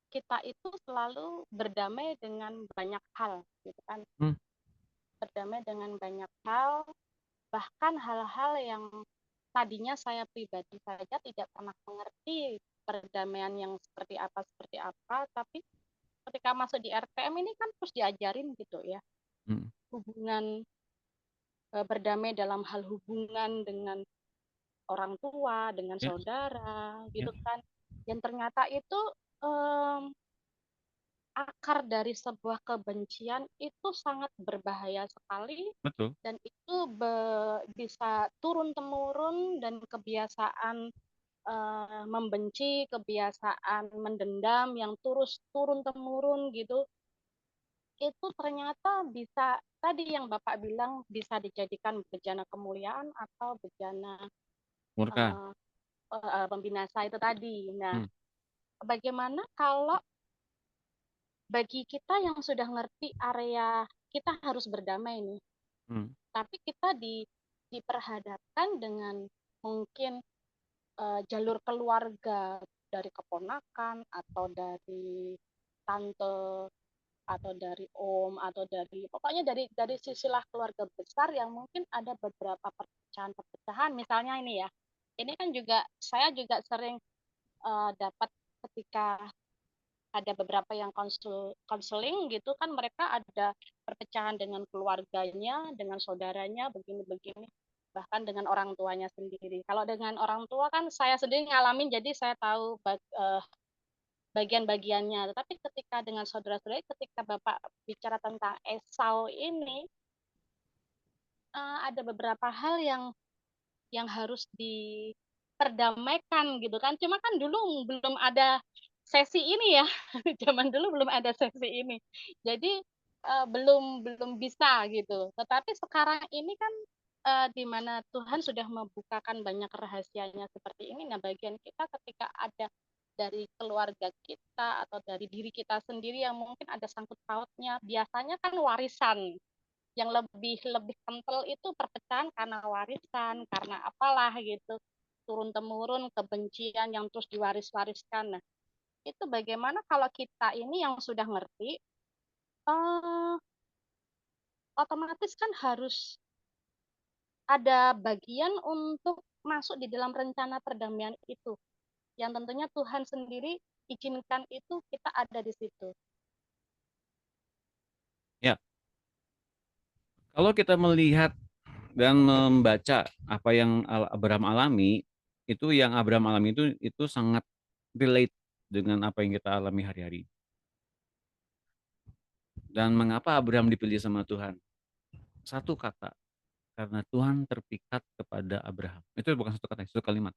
kita itu selalu berdamai dengan banyak hal, gitu kan? Berdamai dengan banyak hal, bahkan hal-hal yang tadinya saya pribadi saja tidak pernah mengerti perdamaian yang seperti apa, tapi ketika masuk di RTM ini kan terus diajarin gitu ya, hubungan berdamai dalam hal hubungan dengan orang tua, dengan saudara, gitu kan. Dan ternyata itu akar dari sebuah kebencian itu sangat berbahaya sekali. Betul. Dan itu bisa turun-temurun dan kebiasaan membenci, kebiasaan mendendam yang terus turun-temurun gitu. Itu ternyata bisa, tadi yang Bapak bilang, bisa dijadikan bejana kemuliaan atau bejana murka, pembinasa itu tadi. Nah, bagaimana kalau bagi kita yang sudah ngerti area kita harus berdamai nih, tapi kita diperhadapkan dengan mungkin jalur keluarga dari keponakan atau dari tante atau dari om atau dari pokoknya dari silsilah keluarga besar yang mungkin ada beberapa perpecahan misalnya ini ya. Ini kan juga saya juga sering dapat ketika ada beberapa yang konseling gitu kan, mereka ada perpecahan dengan keluarganya, dengan saudaranya, begini-begini, bahkan dengan orang tuanya sendiri. Kalau dengan orang tua kan saya sendiri ngalamin, jadi saya tahu bagian-bagiannya. Tetapi ketika dengan saudara-saudara, ketika Bapak bicara tentang Esau ini, ada beberapa hal yang harus diperdamaikan gitu kan. Cuma kan dulu belum ada sesi ini ya. Zaman dulu belum ada sesi ini. Jadi belum belum bisa gitu. Tetapi sekarang ini kan di mana Tuhan sudah membukakan banyak rahasianya seperti ini. Nah, bagian kita ketika ada dari keluarga kita atau dari diri kita sendiri yang mungkin ada sangkut pautnya, biasanya kan warisan yang lebih lebih kental itu perpecahan karena warisan, karena apalah gitu, turun temurun kebencian yang terus diwaris-wariskan. Nah, itu bagaimana kalau kita ini yang sudah ngerti, eh, otomatis kan harus ada bagian untuk masuk di dalam rencana perdamaian itu, yang tentunya Tuhan sendiri izinkan itu kita ada di situ. Ya, kalau kita melihat dan membaca apa yang Abraham alami, itu yang Abraham alami itu sangat relate dengan apa yang kita alami hari-hari. Dan mengapa Abraham dipilih sama Tuhan? Satu kata, karena Tuhan terpikat kepada Abraham. Itu bukan satu kata, satu kalimat.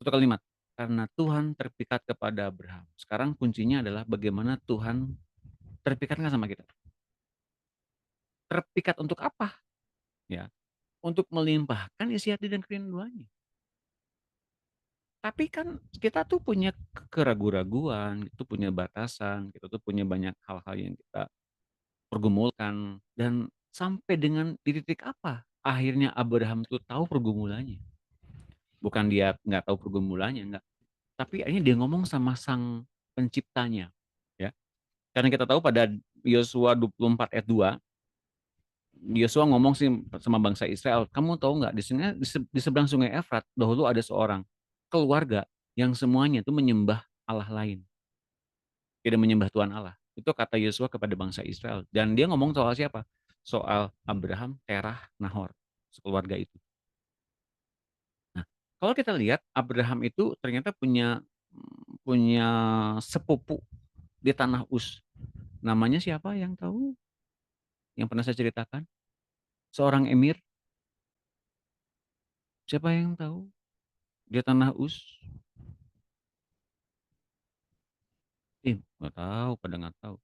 Satu kalimat, karena Tuhan terpikat kepada Abraham. Sekarang kuncinya adalah bagaimana Tuhan terpikat nggak sama kita. Terpikat untuk apa? Ya, untuk melimpahkan isi hati dan kerinduannya. Tapi kan kita tuh punya keraguan-raguan, itu punya batasan, kita tuh punya banyak hal-hal yang kita pergumulkan, dan sampai dengan di titik apa akhirnya Abraham tuh tahu pergumulannya. Bukan dia nggak tahu pergumulannya, enggak. Tapi akhirnya dia ngomong sama sang penciptanya, ya. Karena kita tahu pada Yosua 24 ayat 2, Yosua ngomong sih sama bangsa Israel, kamu tahu nggak di seberang sungai Efrat dahulu ada seorang keluarga yang semuanya itu menyembah Allah lain, tidak menyembah Tuhan Allah. Itu kata Yosua kepada bangsa Israel. Dan dia ngomong soal siapa? Soal Abraham, Terah, Nahor, sekeluarga itu. Nah, kalau kita lihat Abraham itu ternyata punya punya sepupu di tanah Uz. Namanya siapa yang tahu? Yang pernah saya ceritakan? Seorang emir. Siapa yang tahu? Di tanah Uz. Nggak tahu, pada nggak tahu.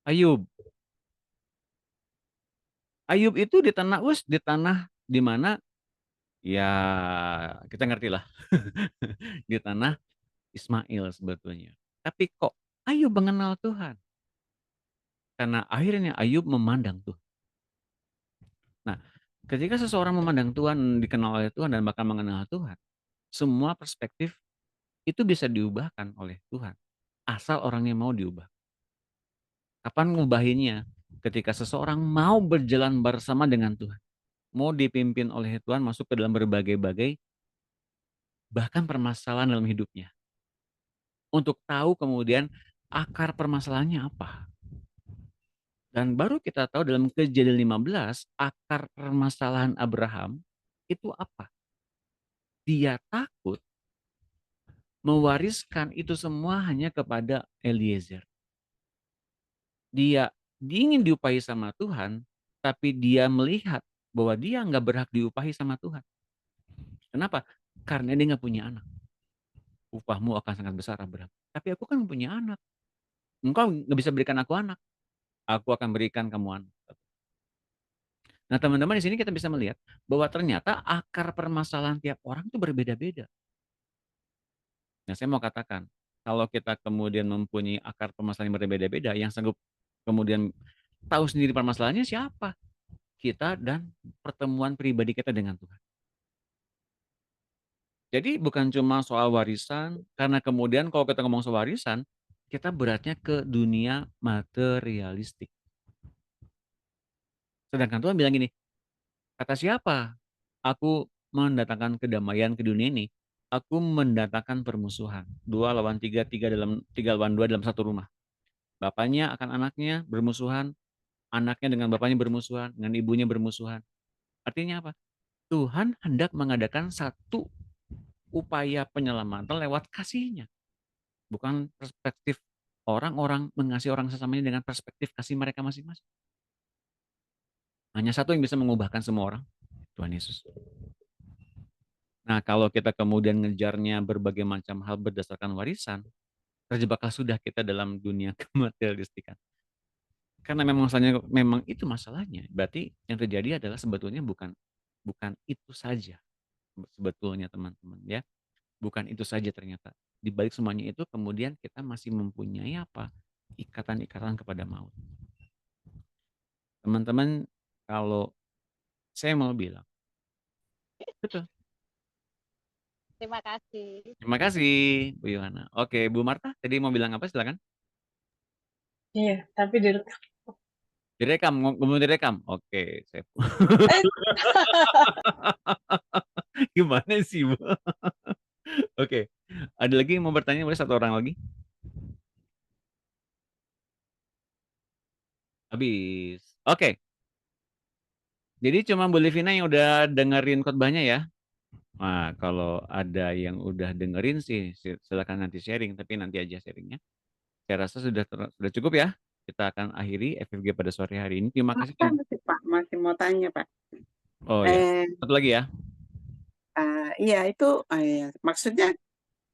Ayub. Ayub itu di tanah Uz, di tanah di mana ya kita ngerti lah. Di tanah Ismail sebetulnya. Tapi kok Ayub mengenal Tuhan? Karena akhirnya Ayub memandang Tuhan. Nah, ketika seseorang memandang Tuhan, dikenal oleh Tuhan dan bahkan mengenal Tuhan, semua perspektif itu bisa diubahkan oleh Tuhan. Asal orangnya mau diubah. Kapan ngubahinnya? Ketika seseorang mau berjalan bersama dengan Tuhan. Mau dipimpin oleh Tuhan masuk ke dalam berbagai-bagai bahkan permasalahan dalam hidupnya. Untuk tahu kemudian akar permasalahannya apa. Dan baru kita tahu dalam Kejadian 15, akar permasalahan Abraham itu apa? Dia takut mewariskan itu semua hanya kepada Eliezer. Dia ingin diupahi sama Tuhan, tapi dia melihat bahwa dia nggak berhak diupahi sama Tuhan. Kenapa? Karena dia nggak punya anak. Upahmu akan sangat besar, Abraham. Tapi aku kan punya anak. Engkau nggak bisa berikan aku anak. Aku akan berikan kamu anak. Nah, teman-teman, di sini kita bisa melihat bahwa ternyata akar permasalahan tiap orang itu berbeda-beda. Nah, saya mau katakan, kalau kita kemudian mempunyai akar permasalahan yang berbeda-beda, yang sanggup kemudian tahu sendiri permasalahannya siapa? Kita dan pertemuan pribadi kita dengan Tuhan. Jadi bukan cuma soal warisan, karena kemudian kalau kita ngomong soal warisan, kita beratnya ke dunia materialistik. Sedangkan Tuhan bilang gini, kata siapa? Aku mendatangkan kedamaian ke dunia ini. Aku mendatangkan permusuhan. 2 lawan 3, 3 lawan 2 dalam satu rumah. Bapaknya akan anaknya bermusuhan, anaknya dengan bapaknya bermusuhan, dengan ibunya bermusuhan. Artinya apa? Tuhan hendak mengadakan satu upaya penyelamatan lewat kasihnya. Bukan perspektif orang-orang mengasihi orang sesamanya dengan perspektif kasih mereka masing-masing. Hanya satu yang bisa mengubahkan semua orang, Tuhan Yesus. Nah, kalau kita kemudian ngejarnya berbagai macam hal berdasarkan warisan, terjebaklah sudah kita dalam dunia kematerialistikan. Karena memang itu masalahnya. Berarti yang terjadi adalah sebetulnya bukan itu saja sebetulnya teman-teman ya. Bukan itu saja ternyata. Di balik semuanya itu kemudian kita masih mempunyai apa? Ikatan-ikatan kepada maut. Teman-teman, kalau saya mau bilang, betul. Terima kasih. Terima kasih, Bu Yohana. Oke, Bu Marta, tadi mau bilang apa? Silakan. Iya, tapi direkam. Direkam, ngomong direkam. Oke, saya. Gimana sih, Bu? Oke, ada lagi yang mau bertanya? Boleh satu orang lagi? Habis. Oke. Jadi cuma Bu Livina yang udah dengerin khotbahnya ya? Nah, kalau ada yang udah dengerin sih, silakan nanti sharing, tapi nanti aja sharingnya. Saya rasa sudah cukup ya. Kita akan akhiri FFG pada sore hari ini. Terima kasih. Pak, masih mau tanya Pak. Oh ya, satu lagi ya. Iya itu, maksudnya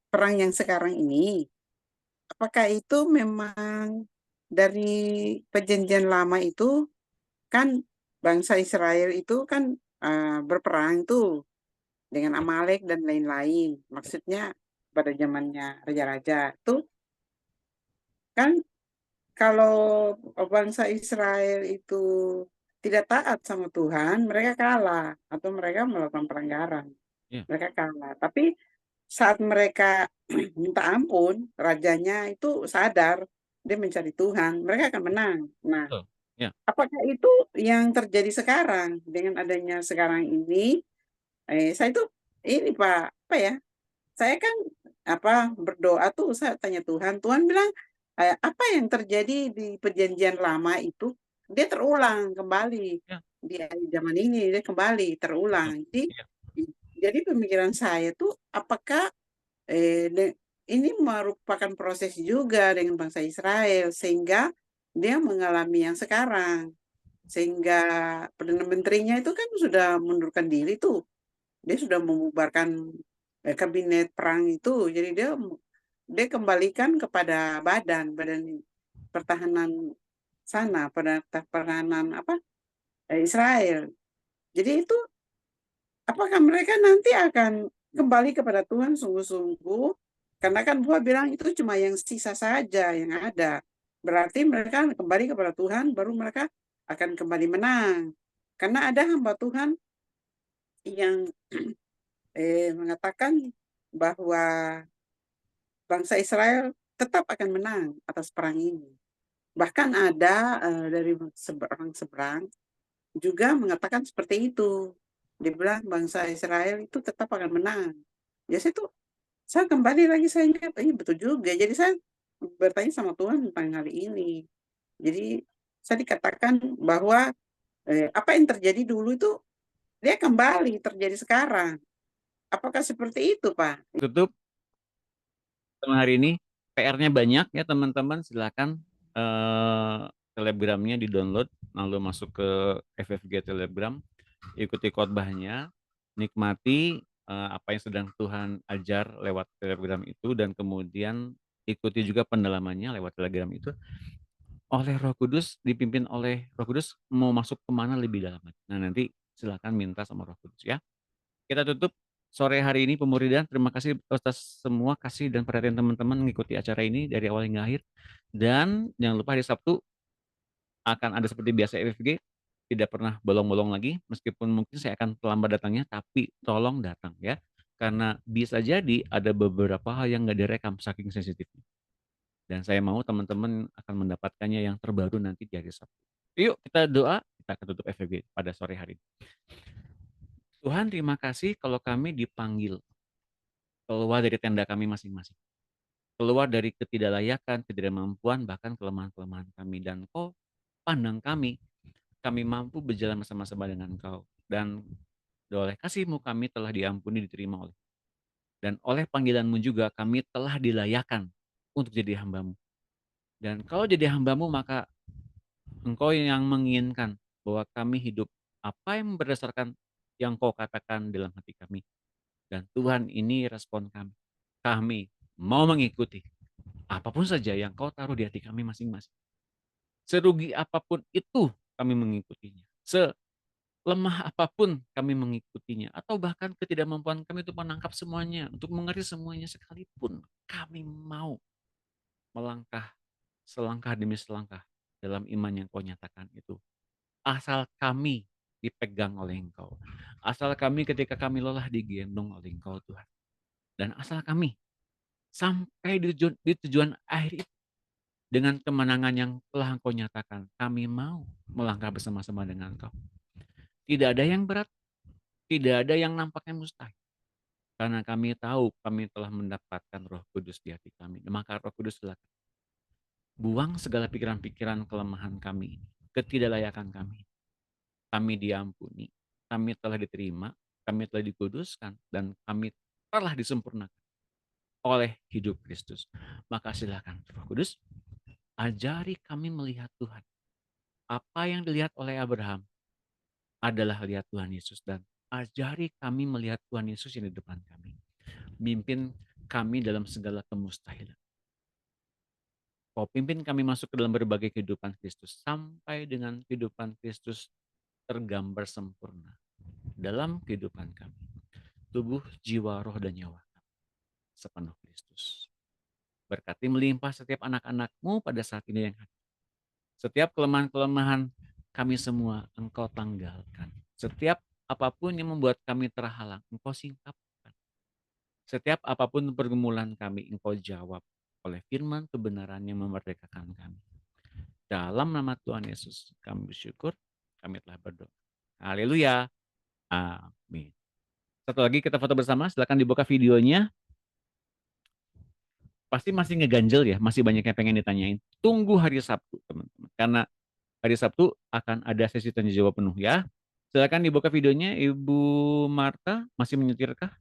perang yang sekarang ini, apakah itu memang dari perjanjian lama itu kan bangsa Israel itu kan berperang tuh dengan Amalek dan lain-lain. Maksudnya pada zamannya raja-raja itu kan kalau bangsa Israel itu tidak taat sama Tuhan, mereka kalah atau mereka melakukan pelanggaran. Mereka kalah. Tapi saat mereka minta ampun, rajanya itu sadar, dia mencari Tuhan, mereka akan menang. Nah, apakah itu yang terjadi sekarang dengan adanya sekarang ini? Saya itu ini Pak, apa ya? Saya kan berdoa tuh, saya tanya Tuhan, Tuhan bilang apa yang terjadi di perjanjian lama itu dia terulang kembali di zaman ini, dia kembali terulang. Jadi pemikiran saya tuh apakah ini merupakan proses juga dengan bangsa Israel sehingga dia mengalami yang sekarang, sehingga Perdana Menterinya itu kan sudah mundurkan diri tuh, dia sudah membubarkan kabinet perang itu, jadi dia kembalikan kepada badan pertahanan sana, pada pertahanan Israel. Jadi itu apakah mereka nanti akan kembali kepada Tuhan sungguh-sungguh? Karena kan Tuhan bilang itu cuma yang sisa saja yang ada. Berarti mereka kembali kepada Tuhan, baru mereka akan kembali menang. Karena ada hamba Tuhan yang mengatakan bahwa bangsa Israel tetap akan menang atas perang ini. Bahkan ada dari seberang juga mengatakan seperti itu. Dia bilang bangsa Israel itu tetap akan menang. Ya saya kembali lagi, saya ingat, betul juga. Jadi saya bertanya sama Tuhan tentang hal ini. Jadi saya dikatakan bahwa apa yang terjadi dulu itu dia kembali terjadi sekarang. Apakah seperti itu, Pak? Tutup hari ini. PR-nya banyak ya teman-teman. Silakan Telegramnya di-download, lalu masuk ke FFG Telegram, ikuti khotbahnya, nikmati apa yang sedang Tuhan ajar lewat Telegram itu, dan kemudian ikuti juga pendalamannya lewat Telegram itu. Oleh Roh Kudus, dipimpin oleh Roh Kudus, mau masuk kemana lebih dalam. Nah, nanti silakan minta sama Roh Kudus ya. Kita tutup sore hari ini pemuridan. Terima kasih atas semua kasih dan perhatian teman-teman mengikuti acara ini dari awal hingga akhir. Dan jangan lupa hari Sabtu akan ada seperti biasa FFG, tidak pernah bolong-bolong lagi, meskipun mungkin saya akan terlambat datangnya, tapi tolong datang ya. Karena bisa jadi ada beberapa hal yang nggak direkam saking sensitifnya. Dan saya mau teman-teman akan mendapatkannya yang terbaru nanti di hari Sabtu. Yuk kita doa, kita akan tutup FFG pada sore hari ini. Tuhan, terima kasih kalau kami dipanggil keluar dari tenda kami masing-masing. Keluar dari ketidaklayakan, ketidakmampuan, bahkan kelemahan-kelemahan kami. Dan Kau pandang kami mampu berjalan bersama-sama dengan Kau. Dan oleh kasih-Mu kami telah diampuni, diterima oleh. Dan oleh panggilan-Mu juga kami telah dilayakan untuk jadi hamba-Mu. Dan kalau jadi hamba-Mu, maka Engkau yang menginginkan bahwa kami hidup apa yang berdasarkan yang Kau katakan dalam hati kami. Dan Tuhan, ini respon kami. Kami mau mengikuti apapun saja yang Kau taruh di hati kami masing-masing. Serugi apapun itu kami mengikutinya. Selemah apapun kami mengikutinya. Atau bahkan ketidakmampuan kami untuk menangkap semuanya, untuk mengerti semuanya sekalipun. Kami mau melangkah selangkah demi selangkah dalam iman yang Kau nyatakan itu. Asal kami dipegang oleh Engkau. Asal kami ketika kami lelah digendong oleh Engkau, Tuhan. Dan asal kami sampai di tujuan akhir itu dengan kemenangan yang telah Engkau nyatakan, kami mau melangkah bersama-sama dengan Engkau. Tidak ada yang berat, tidak ada yang nampaknya mustahil. Karena kami tahu kami telah mendapatkan Roh Kudus di hati kami. Maka Roh Kudus silakan buang segala pikiran-pikiran kelemahan kami, ketidaklayakan kami. Kami diampuni, kami telah diterima, kami telah dikuduskan, dan kami telah disempurnakan oleh hidup Kristus. Maka silakan Roh Kudus, ajari kami melihat Tuhan. Apa yang dilihat oleh Abraham adalah lihat Tuhan Yesus, dan ajari kami melihat Tuhan Yesus yang di depan kami. Mimpin kami dalam segala kemustahilan. Kau pimpin kami masuk ke dalam berbagai kehidupan Kristus sampai dengan kehidupan Kristus tergambar sempurna dalam kehidupan kami. Tubuh, jiwa, roh, dan nyawa sepenuh Kristus. Berkati melimpah setiap anak-anak-Mu pada saat ini yang hadir. Setiap kelemahan-kelemahan kami semua Engkau tanggalkan. Setiap apapun yang membuat kami terhalang, Engkau singkapkan. Setiap apapun pergumulan kami, Engkau jawab oleh firman kebenaran yang memerdekakan kami. Dalam nama Tuhan Yesus, kami bersyukur, kami telah berdoa. Haleluya. Amin. Satu lagi kita foto bersama, silakan dibuka videonya. Pasti masih ngeganjel ya, masih banyak yang pengen ditanyain. Tunggu hari Sabtu, teman-teman. Karena hari Sabtu akan ada sesi tanya jawab penuh ya. Silakan dibuka videonya. Ibu Marta masih menyetirkah?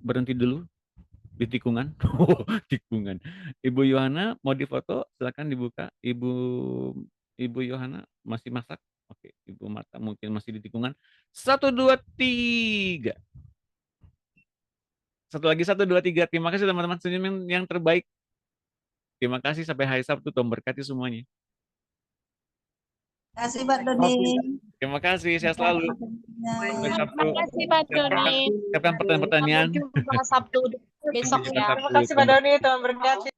Berhenti dulu di tikungan. Tikungan. Ibu Yohana mau difoto, silakan dibuka. Ibu Yohana masih masak. Oke, Ibu Marta mungkin masih di tikungan. 1, 2, 3. Satu lagi, 1, 2, 3. Terima kasih teman-teman, senyum yang terbaik. Terima kasih, sampai hari Sabtu. Tuhan berkati semuanya. Terima kasih Pak Doni. Terima kasih, sehat selalu. Sampai Sabtu. Terima kasih Pak Doni. Siapkan pertanyaan-pertanyaan. Sampai jumpa Sabtu besok ya. Terima kasih Pak Doni, Tuhan berkati.